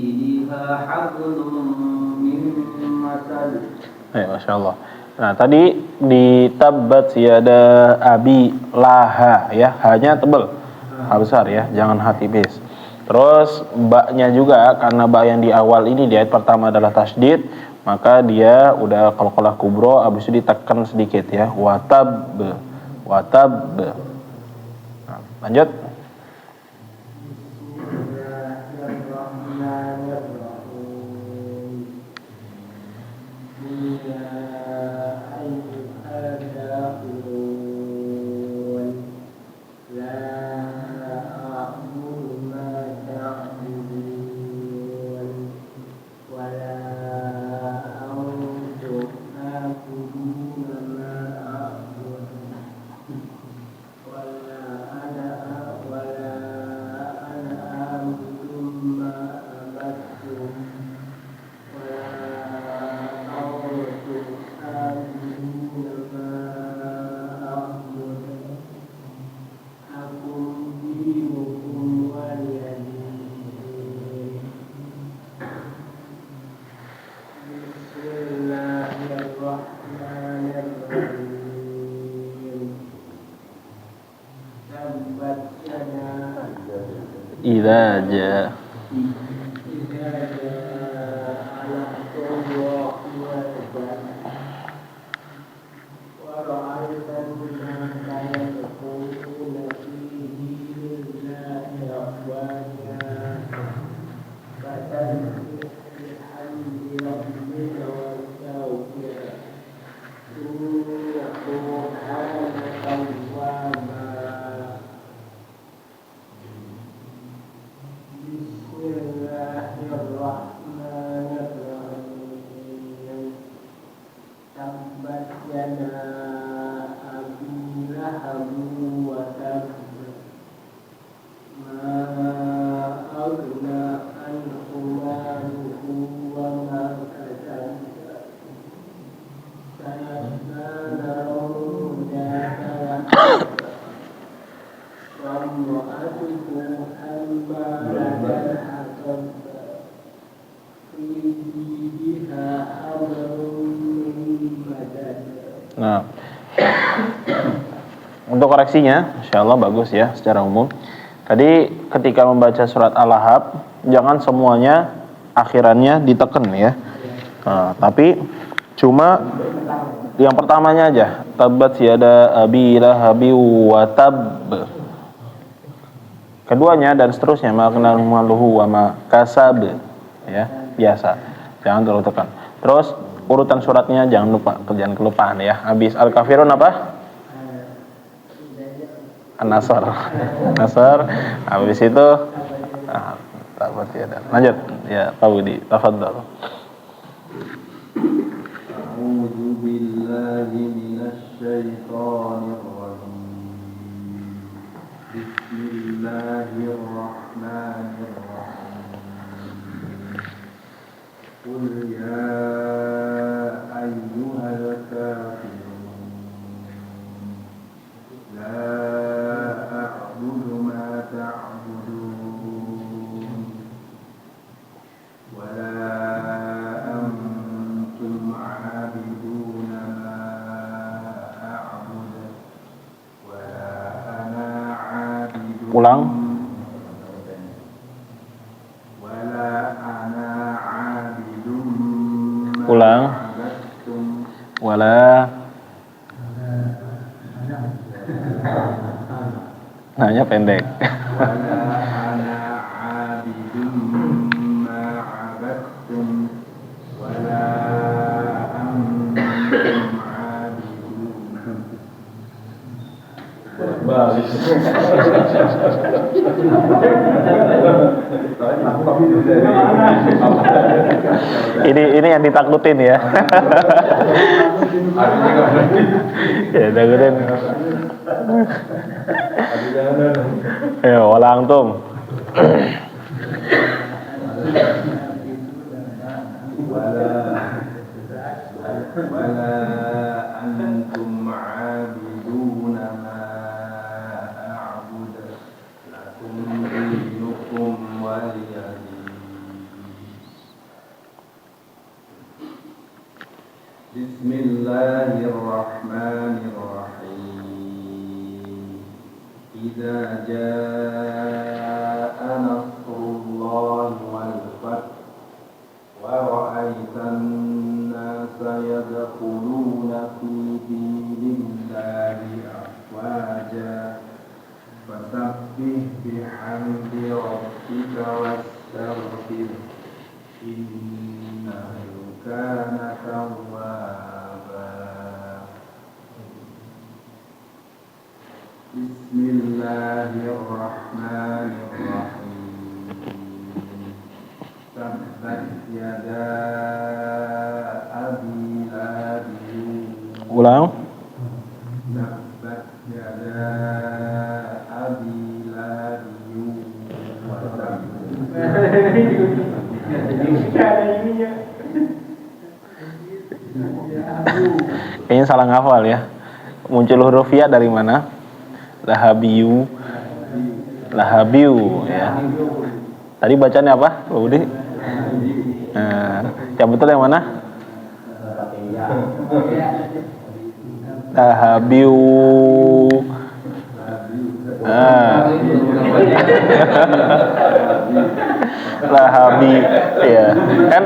jidha hablum min masad. Masya Allah. Nah, tadi di tabbat yada abi laha ya, hanya tebal, besar ya, jangan ha tipis. Terus baknya juga, karena bak yang di awal ini di ayat pertama adalah tasdid, maka dia udah qalqalah kubro, habis itu ditekan sedikit ya, watab. Nah, lanjut. Idza jaa. Nah, untuk koreksinya, insya Allah bagus ya secara umum. Tadi ketika membaca surat Al-Lahab, jangan semuanya akhirannya diteken ya. Nah, tapi cuma yang pertamanya aja, tabat yada abi lahabi wa tab. Keduanya dan seterusnya, makna maluhu wa ma kasab, ya biasa, jangan terlalu tekan. Terus urutan suratnya jangan lupa, jangan kelupaan ya. Habis Al-Kafirun apa? An-Nasr. Nasr. Habis itu tabat yada. Lanjut ya, Pak Budi, tafadhal. A'udzu billahi minasy syaithanir rajim. Bismillahirrahmanirrahim. Qul ya ayyuhal kafirun la a'budu ma ta'budun wa la ulang. Ulang. Wala. Nanya pendek. Ini yang ditakutin ya. Ya takutin. Ya wala antum. Wala antum ma'abiduna ma a'budu lakum dinukum waliyadin. Bismillahirrahmanirrahim. Idza jaa nasrullahi wal fath wa ra'aitan nasa yadkhuluna fi dinillahi afwaja fasabbih bihamdi rabbika wastaghfir innahu kana tawwaba. Bismillahirrahmanirrahim. Tabbat yada abi lahabin. Ulang. Tabbat yada abi lahabin wa tab. Kayaknya salah ngafal ya. Muncul huruf ya dari mana? Lahabiyu. Lahabiyu ya. Tadi bacanya apa, Pak Budi? Nah, yang betul yang mana? Lahabiyu. Lahabi, ya kan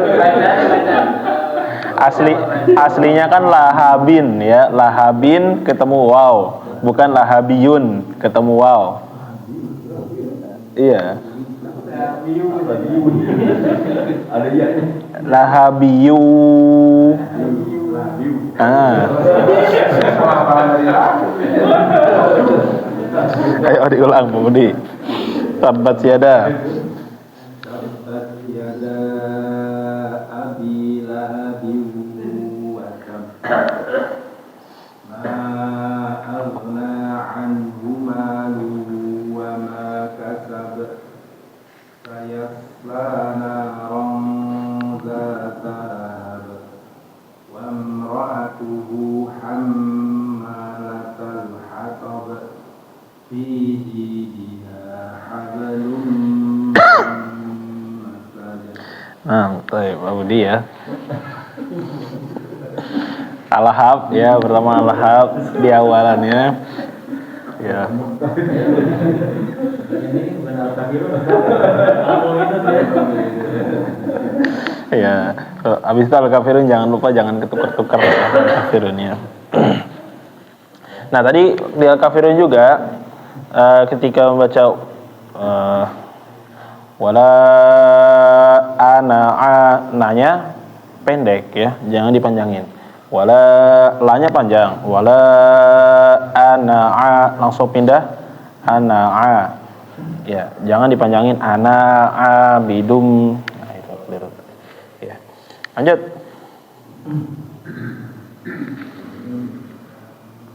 aslinya kan lahabin ya, lahabin ketemu waw, bukan lahabiyun ketemu waw. Iya. Lahabiyu. Ayo diulang Bu Budi. Tabbat yada. Tabbat yada abi lahabin wa tab. Ma aghna anhu maluhu wa ma kasab. Sayasla naran zata lahab. Wa imra'atuhu hammalatal hatab. Fi jidha hablum min masad. Baik, Pak Budi ya. Al-Lahab ya, pertama Al-Lahab di awalannya. Ya. Ini benar kafirun. Ya, habis itu Al-Kafirun jangan lupa jangan ketukar-tukar Al-Kafirunnya. Nah, tadi di Al-Kafirun juga ketika membaca wala nanya pendek ya, jangan dipanjangin. Wala lanya panjang, wala langsung pindah ana'a. Ya, jangan dipanjangin ana'a bidum. Nah, itu keliru. Ya. Lanjut.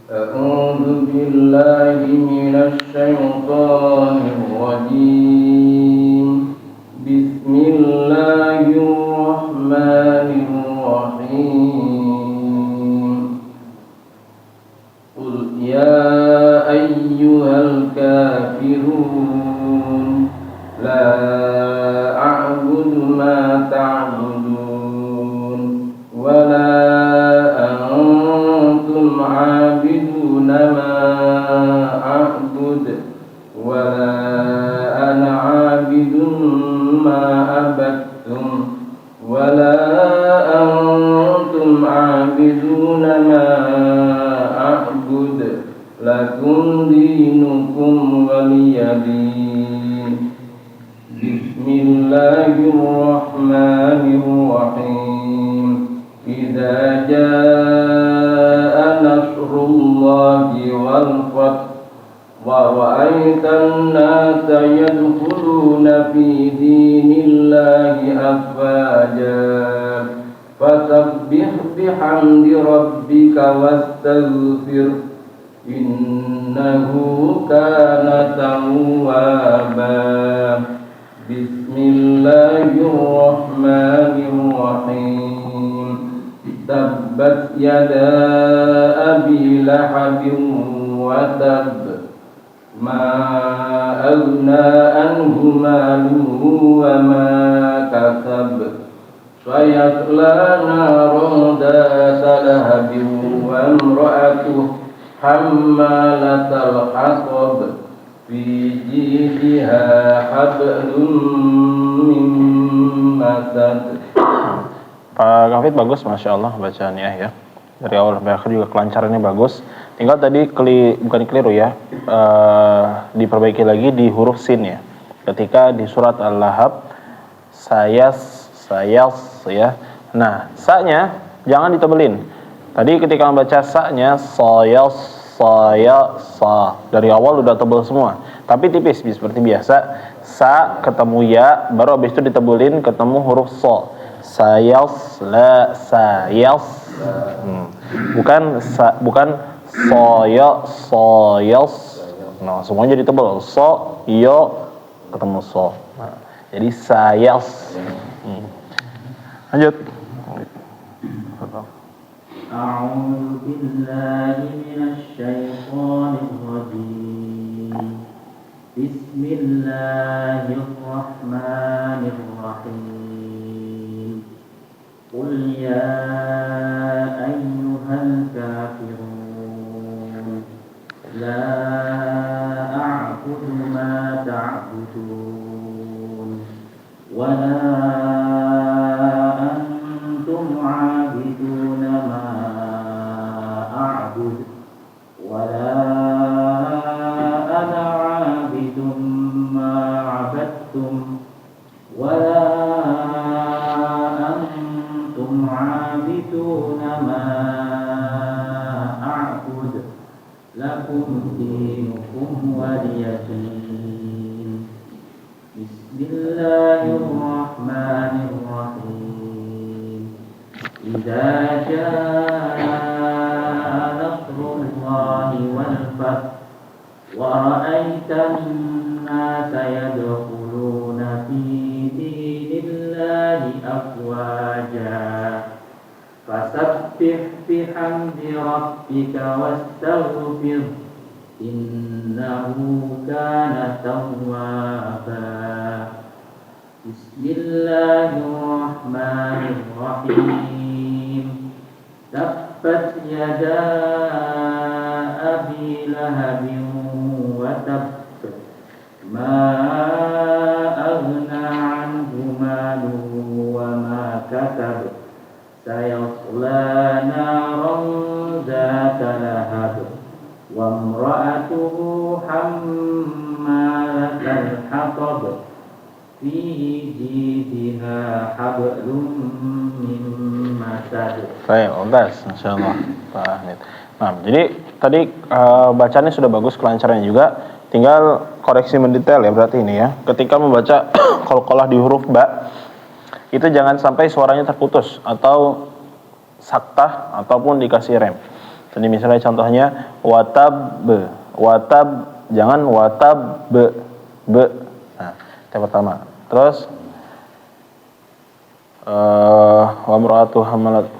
A'udzu billahi minasy syaithanir rajim. Bismillahirrahmanirrahim. Qul ya ayyuhal kafirun la a'budu ma ta'budun wa la antum 'abiduna ma a'bud wa la ana 'abidun ma abattum wa la antum 'abiduna ma a'bud lakum dinukum waliyadin. Bismillahirrahmanirrahim. Idza jaa nasrullahi wal fath wa ra'aitan nasa yadkhuluna fi dinillahi afwaja fasabbih bihamdi rabbika wastaghfir innahu kana tawwaba. Bismillahirrahmanirrahim. Tabbat yada abi lahabin wa tab. Ma aghna anhu maluhu wa ma kasab. Sayasla naran dhata lahabin wa imra'atuhu hammalatal hatab. Fi jidha hablum min masad. Pak Kafid bagus, Masya Allah bacaannya ya. Dari awal sampai akhir juga kelancarannya bagus. Tinggal tadi bukan keliru ya, diperbaiki lagi di huruf sin ya. Ketika di surat Al-Lahab sayas ya. Nah, sa-nya jangan ditebelin. Tadi ketika membaca sa-nya sa. Dari awal udah tebel semua. Tapi tipis seperti biasa. Sa ketemu ya, baru habis itu ditebelin ketemu huruf so. Sayas. Bukan soyos. Nah, semuanya jadi tebal. So, yo ketemu so. Nah, jadi sayas. Lanjut. A'udzu billahi minasy syaithanir rajim. Bismillahirrahmanirrahim. Qul ya ayyuhal kafirun la a'budu عابدون ما أعبد ولا أنا عابد ما عبدتم ولا أنتم عابدون ما أعبد لكم دينكم ولي دين بسم الله الرحمن الرحيم إذا جاء نصر الله والفتح ورأيت الناس يدخلون في دين الله أفواجا فسبح بحمد ربك واستغفر إنه كان توابا بسم الله الرحمن الرحيم تبت يدا أبي لهب وتب ما أغنى عنه ماله وما كسب سيصلى نارا ذات لهب وامرأته حمالة الحطب في جيدها حبل من مسد. Baik, mumtaz, insyaallah. Pak Hamid. Nah, jadi tadi bacaannya sudah bagus, kelancarannya juga. Tinggal koreksi mendetail ya berarti ini ya. Ketika membaca qalqalah di huruf ba, itu jangan sampai suaranya terputus atau saktah ataupun dikasih rem. Jadi misalnya contohnya watab, jangan watab be. Nah, yang pertama. Terus wa mar'atu hamalat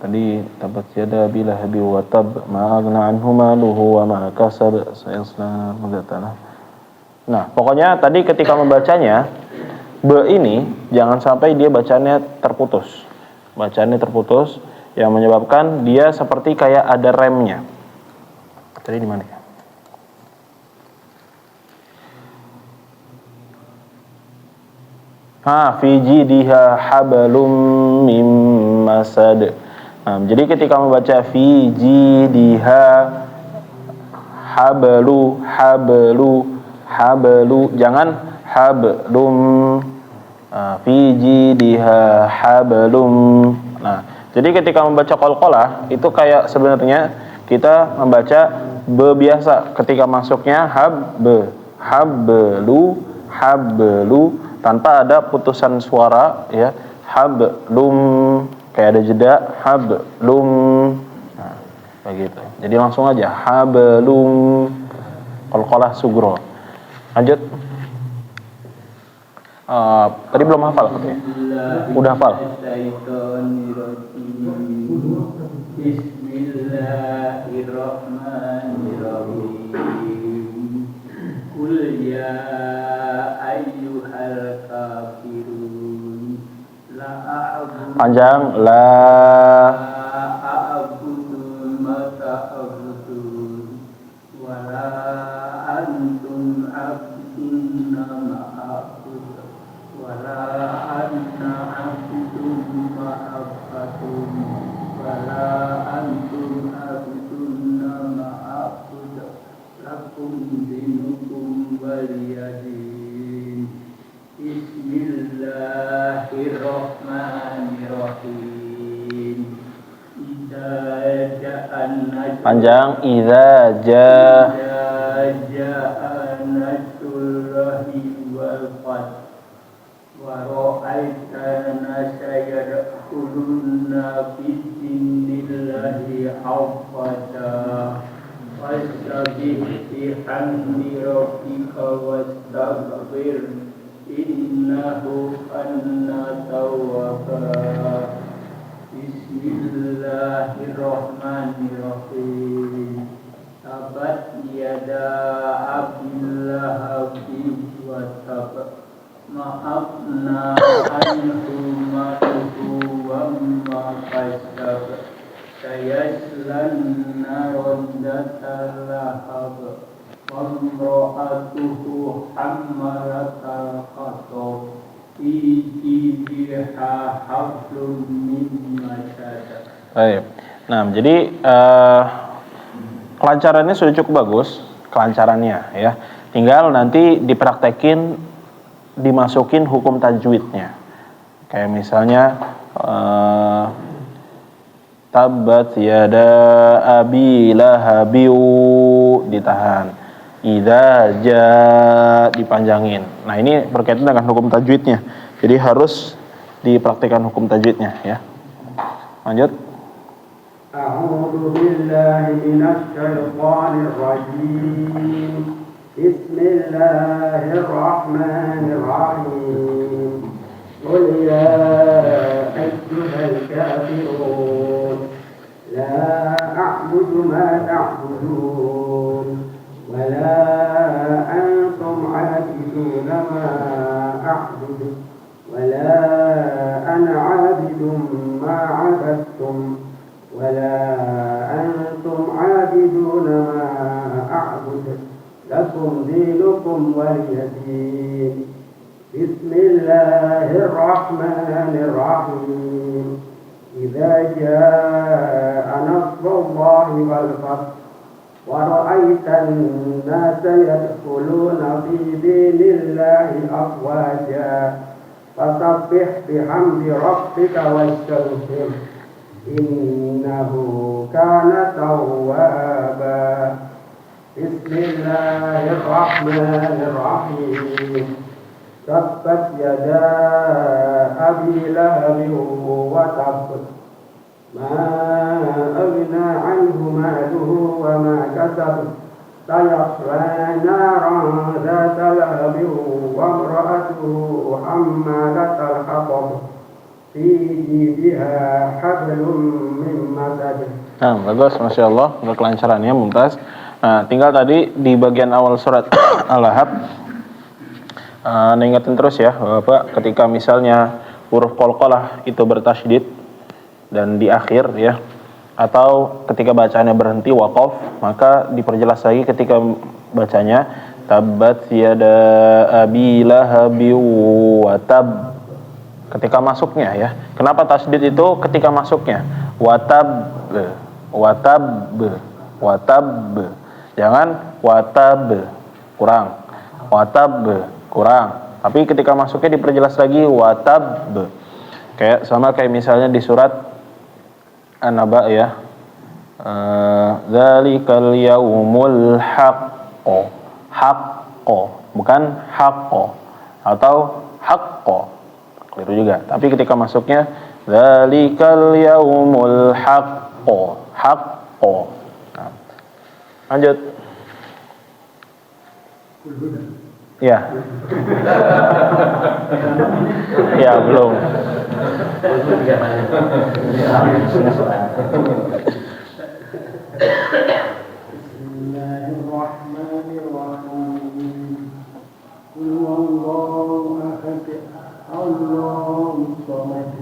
tadi tabat yada bila habi watab ma aghna anhu maluhu wa ma kasab sayasla mudatana. Nah, pokoknya tadi ketika membacanya be ini jangan sampai dia bacanya terputus. Bacaannya terputus yang menyebabkan dia seperti kayak ada remnya. Tadi di mana ya? Fi jidiha hablum mim masad. Nah, jadi ketika membaca fi jidiha hablu jangan hablum. Fi jidiha hablum. Nah, jadi ketika membaca qalqalah itu kayak sebenarnya kita membaca be biasa ketika masuknya hablu tanpa ada putusan suara ya, hablum kayak ada jeda hablum. Nah, begitu. Jadi langsung aja hablum qalqalah sugro. Lanjut. Tadi belum hafal katanya. Udah hafal. Bismillahirrahmanirrahim. Qul ya ayyuhal kafirun la a'budu Panjang la a'budu ma ta'budun wa la antum abiduna ma a'budu wa la anna abidun ma a'budun wa la antum abiduna ma a'budu lakum dinukum waliyadin. Bismillahirrahmanirrahim. panjang idza jaa nasrullahi wal fath wa ra'aitan nasa yadkhuluna fi dinillahi afwaja wastabih bihamdi rabbika wastaghfir innahu kana tawwaba. Bismillahirrahmanirrahim. Tabat yada abil lahabin wa tab ma'afna anhu maluhu wa ma kasab sayaslan naron datal lahab wa mra'atuhu hammalatal khatab fi jidiha hablum min fasada. Baik. Nah, jadi kelancarannya sudah cukup bagus, kelancarannya ya. Tinggal nanti dipraktekin, dimasukin hukum tajwidnya. Kayak misalnya tabbat yada abi lahabiu ditahan, idza ja dipanjangin. Nah, ini berkaitan dengan hukum tajwidnya. Jadi harus dipraktikkan hukum tajwidnya ya. Lanjut. A'udzu billahi minasy syaithanir rajim. Bismillahirrahmanirrahim. Qul ya ayyuhal kafirun la a'budu ma ta'budun wa la antum 'abiduna ma a'budu wa la ana 'abidun ma 'abadtum wa la antum 'abiduna ma a'budu lakum dinukum waliyadin. Bismillahirrahmanirrahim. Idza jaa'a nasrullahi wal fath wa ra'aitan nasa yadkhuluna fi dinillahi afwaja fasabbih bihamdi rabbika wastaghfir innahu kana tawwaba. Bismillahirrahmanirrahim. Tabbat yada abi lahabin wa tabb ma aghna anhu maluhu wa ma kasab sayasla naran dhata lahabin wa imra'atuhu hammalatal hatab fi jidiha hablum min masad. Nah, bagus, Masya Allah, untuk kelancarannya mumtaz. Nah, tinggal tadi di bagian awal surat Al-Lahab, ingatin terus ya, Bapak, ketika misalnya huruf qalqalah itu bertasydid dan di akhir ya, atau ketika bacaannya berhenti waqaf, maka diperjelas lagi ketika bacanya tabbat yada abi lahabi wa tab. Ketika masuknya ya. Kenapa tasydid itu ketika masuknya? Watab, watab. Jangan watab kurang. Watab kurang. Tapi ketika masuknya diperjelas lagi watab. Kayak misalnya di surat An-Naba ya. Dzalikal yaumul haqqo. Haqqo, bukan haqqo atau haqqo. Keliru juga. Tapi ketika masuknya dzalikal yaumul haqqo. Haqqo. Nah, lanjut. Ya. Ya, belum. Bismillahirrahmanirrahim. Qul huwallahu ahad, Allahus samad,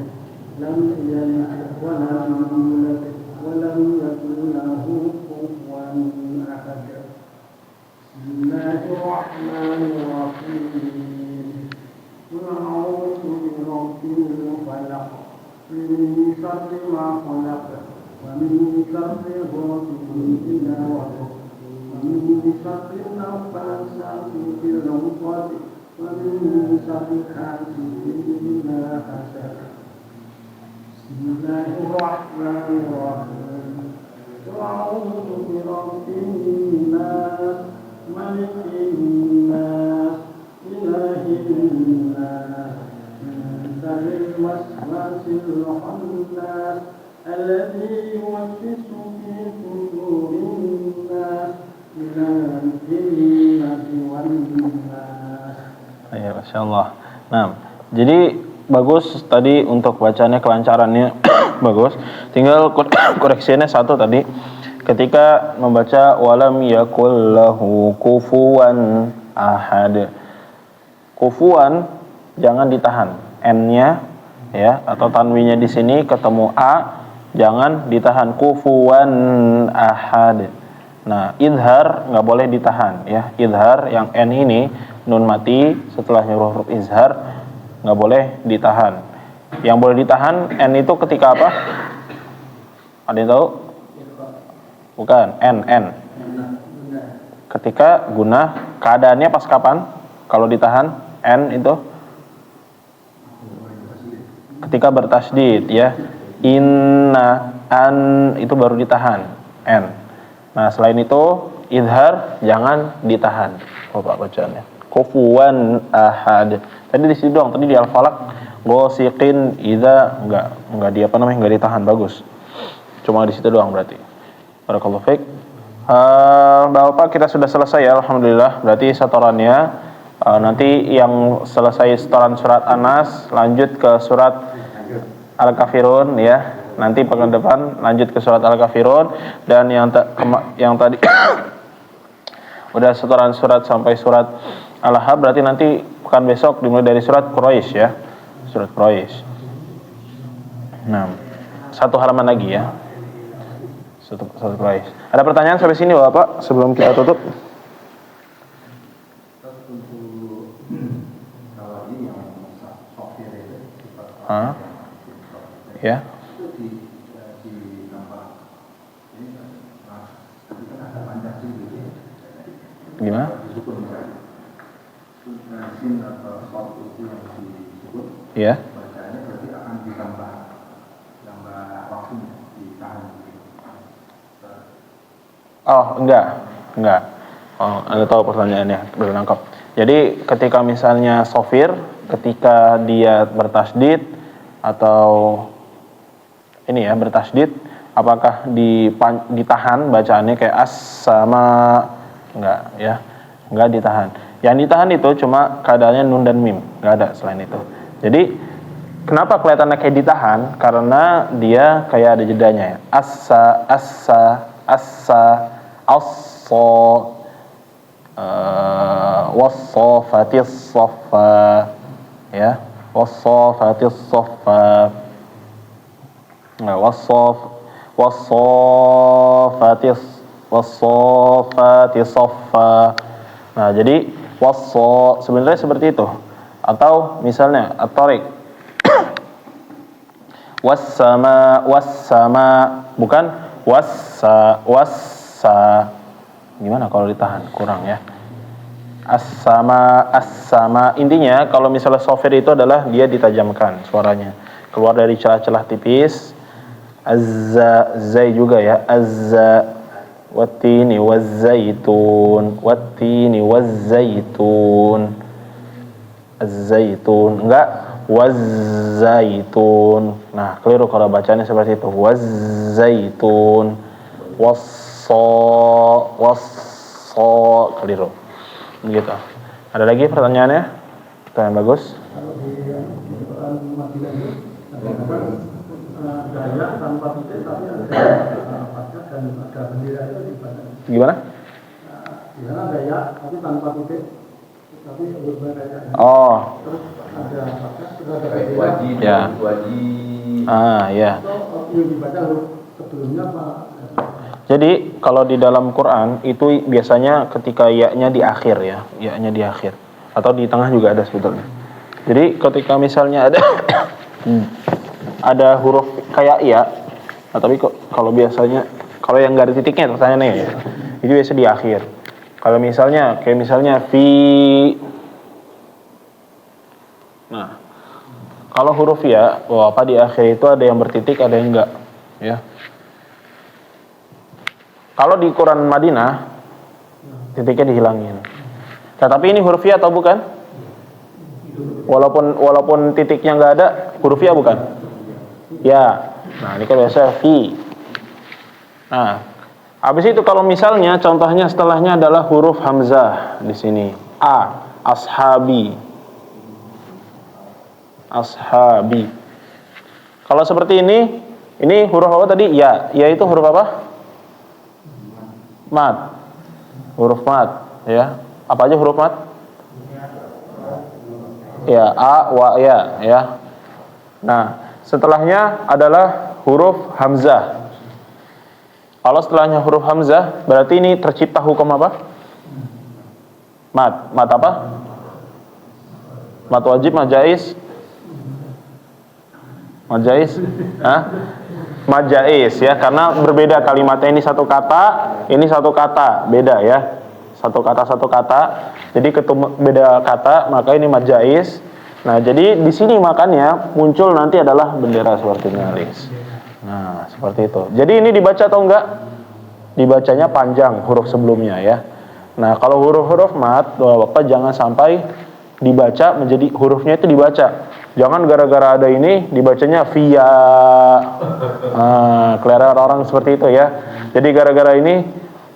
lam yalid wa lam yulad wa lam yakul lahu kufuwan ahad. Bismillahirrahmanirrahim. Qul a'udzu birabbil falaq, min syarri ma khalaq, wa min syarri ghasiqin idza waqab, wa min syarri naffasati fil 'uqad, wa min syarri hasidin idza hasad. Bismillahirrahmanirrahim. Qul a'udzu birabbin nas, malikin nas, ilahin nas, min syarril waswasil khannas, alladzi yuwaswisu fi sudurin nas, minal jinnati wan nas. Ya, Masya Allah. Nah, jadi bagus tadi untuk bacanya, kelancarannya bagus. Tinggal koreksinya satu tadi. Ketika membaca walam yakul lahu kufuwan ahad. Kufuwan jangan ditahan. N-nya ya atau tanwinnya di sini ketemu a, jangan ditahan. Kufuwan ahad. Nah, idhar nggak boleh ditahan ya. Idhar yang N ini nun mati setelahnya huruf izhar nggak boleh ditahan. Yang boleh ditahan N itu ketika apa? Ada yang tahu? Bukan, N. Ketika guna, keadaannya pas kapan? Kalau ditahan, N itu ketika bertasydid ya. Inna, an itu baru ditahan, N. Nah, selain itu idhar jangan ditahan. Coba bacaannya. Kufuwan ahad. Tadi di situ doang, tadi di Al-Falaq ghasiqin idza enggak di apa namanya? Enggak ditahan, bagus. Cuma di situ doang berarti. Barakallahu fiik. Bapak kita sudah selesai ya, alhamdulillah. Berarti setorannya nanti yang selesai setoran surat An-Nas lanjut ke surat Al-Kafirun ya. Nanti pekan depan lanjut ke surat Al-Kafirun, dan yang tadi udah setoran surat sampai surat Al-Ahzab, berarti nanti pekan besok dimulai dari surat Quraisy ya. Surat Quraisy. Nah, satu halaman lagi ya. Satu Quraisy. Ada pertanyaan sampai sini Bapak sebelum kita tutup? Ya. Gimana? Ya. Oh, enggak. Oh, Anda tahu pertanyaannya, belum nangkap. Jadi ketika misalnya sofir, ketika dia bertasydid atau ini ya bertasydid, apakah ditahan bacaannya kayak as-sama? Enggak ya, enggak ditahan. Yang ditahan itu cuma keadaannya nun dan mim, enggak ada selain itu. Jadi kenapa kelihatannya kayak ditahan? Karena dia kayak ada jedanya ya. Assa, wassafatis saffa ya, wassafatis saffa. Nah, wassafatis saffa. Nah, jadi sebenarnya seperti itu. Atau misalnya at-tariq wassama bukan wassa. Gimana kalau ditahan? Kurang ya. As-sama. Intinya kalau misalnya sofir itu adalah dia ditajamkan suaranya, keluar dari celah-celah tipis. Zai juga ya. Wattini wazzaitun. Az-zaitun. Enggak wazzaitun. Nah, keliru kalau bacanya seperti itu. Wazzaitun. Keliru. Begitu. Ada lagi pertanyaannya? Pertanyaan bagus. Gaya tanpa titik tapi ada pajak dan ada bendera itu gimana? Gimana? Di sana gaya tapi tanpa titik tapi berbeda. Oh. Terus ada pajak, terus ada bendera. Ya. Ya. Yang dibaca huruf sebelumnya apa? Jadi kalau di dalam Quran itu biasanya ketika ya-nya di akhir ya, ya-nya di akhir atau di tengah juga ada sebetulnya. Jadi ketika misalnya ada huruf kayak ya, nah, tapi kok kalau biasanya kalau yang nggak ada titiknya pertanyaannya ya, itu biasa di akhir. Kalau misalnya kayak misalnya fi, nah kalau huruf ya, apa di akhir itu ada yang bertitik ada yang enggak ya. Kalau di Quran Madinah titiknya dihilangin. Tetapi ini huruf ya atau bukan? Walaupun titiknya nggak ada, huruf ya bukan? Ya. Nah, ini kan biasa fi. Nah, habis itu kalau misalnya contohnya setelahnya adalah huruf hamzah di sini. A, ashabi. Kalau seperti ini huruf apa tadi? Ya. Ya itu huruf apa? Mat. Huruf mat ya. Apa aja huruf mat? Ya, a, wa, ya. Nah, setelahnya adalah huruf hamzah. Kalau setelahnya huruf hamzah, berarti ini tercipta hukum apa? Mat. Mat apa? Mat wajib, mat jaiz? Mat jaiz? Hah? mad jaiz ya, karena berbeda kalimatnya, ini satu kata, beda ya. Satu kata. Jadi beda kata, maka ini mad jaiz. Nah, jadi di sini makanya muncul nanti adalah bendera seperti ini, Alex. Nah, seperti itu. Jadi ini dibaca atau enggak? Dibacanya panjang huruf sebelumnya ya. Nah, kalau huruf-huruf mad, Bapak jangan sampai dibaca menjadi hurufnya itu dibaca. Jangan gara-gara ada ini dibacanya via. Nah, kelihatan orang seperti itu ya. Jadi gara-gara ini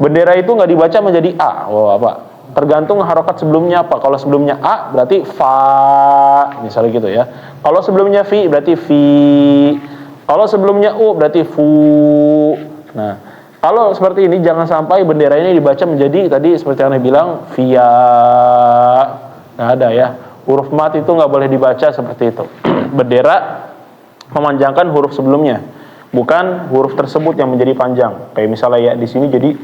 bendera itu nggak dibaca menjadi A. Apa? Tergantung harokat sebelumnya apa. Kalau sebelumnya A berarti fa, misalnya gitu ya. Kalau sebelumnya fi berarti fi. Kalau sebelumnya u berarti fu. Nah, kalau seperti ini jangan sampai bendera ini dibaca menjadi tadi seperti yang Anda bilang via. Nggak ada ya. Huruf mat itu nggak boleh dibaca seperti itu. Bendera memanjangkan huruf sebelumnya, bukan huruf tersebut yang menjadi panjang. Kayak misalnya ya di sini jadi,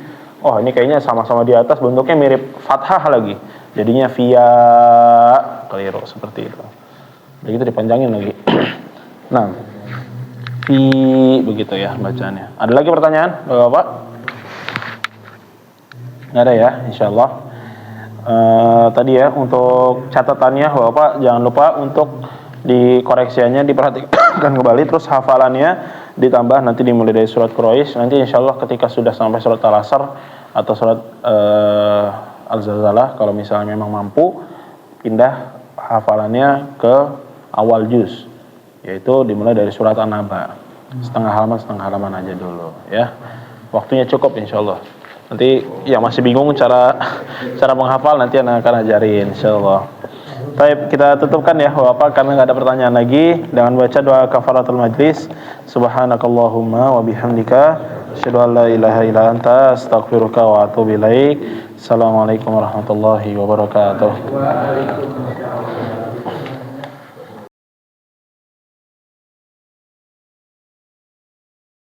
oh ini kayaknya sama-sama di atas bentuknya mirip fathah lagi, jadinya via, keliru seperti itu. Begitu dipanjangin lagi. Nah, fi begitu ya bacaannya. Ada lagi pertanyaan, Bapak? Nggak ada ya, insyaallah. Tadi ya untuk catatannya Bapak jangan lupa untuk dikoreksiannya diperhatikan kembali, terus hafalannya ditambah nanti dimulai dari surat Quraisy. Nanti insyaallah ketika sudah sampai surat Al-Asr atau surat Al-Zalzalah, kalau misalnya memang mampu, pindah hafalannya ke awal juz, yaitu dimulai dari surat An-Naba, setengah halaman aja dulu ya. Waktunya cukup insyaallah. Nanti yang masih bingung cara menghafal nanti anak akan ajarin insyaallah. Baik, kita tutupkan ya Bapak karena nggak ada pertanyaan lagi dengan baca doa kafaratul majlis. Subhanakallahumma wa bihamdika asyhadu an la ilaha illa anta astaghfiruka wa atubu ilaik. Assalamualaikum warahmatullahi wabarakatuh. Waalaikumsalam.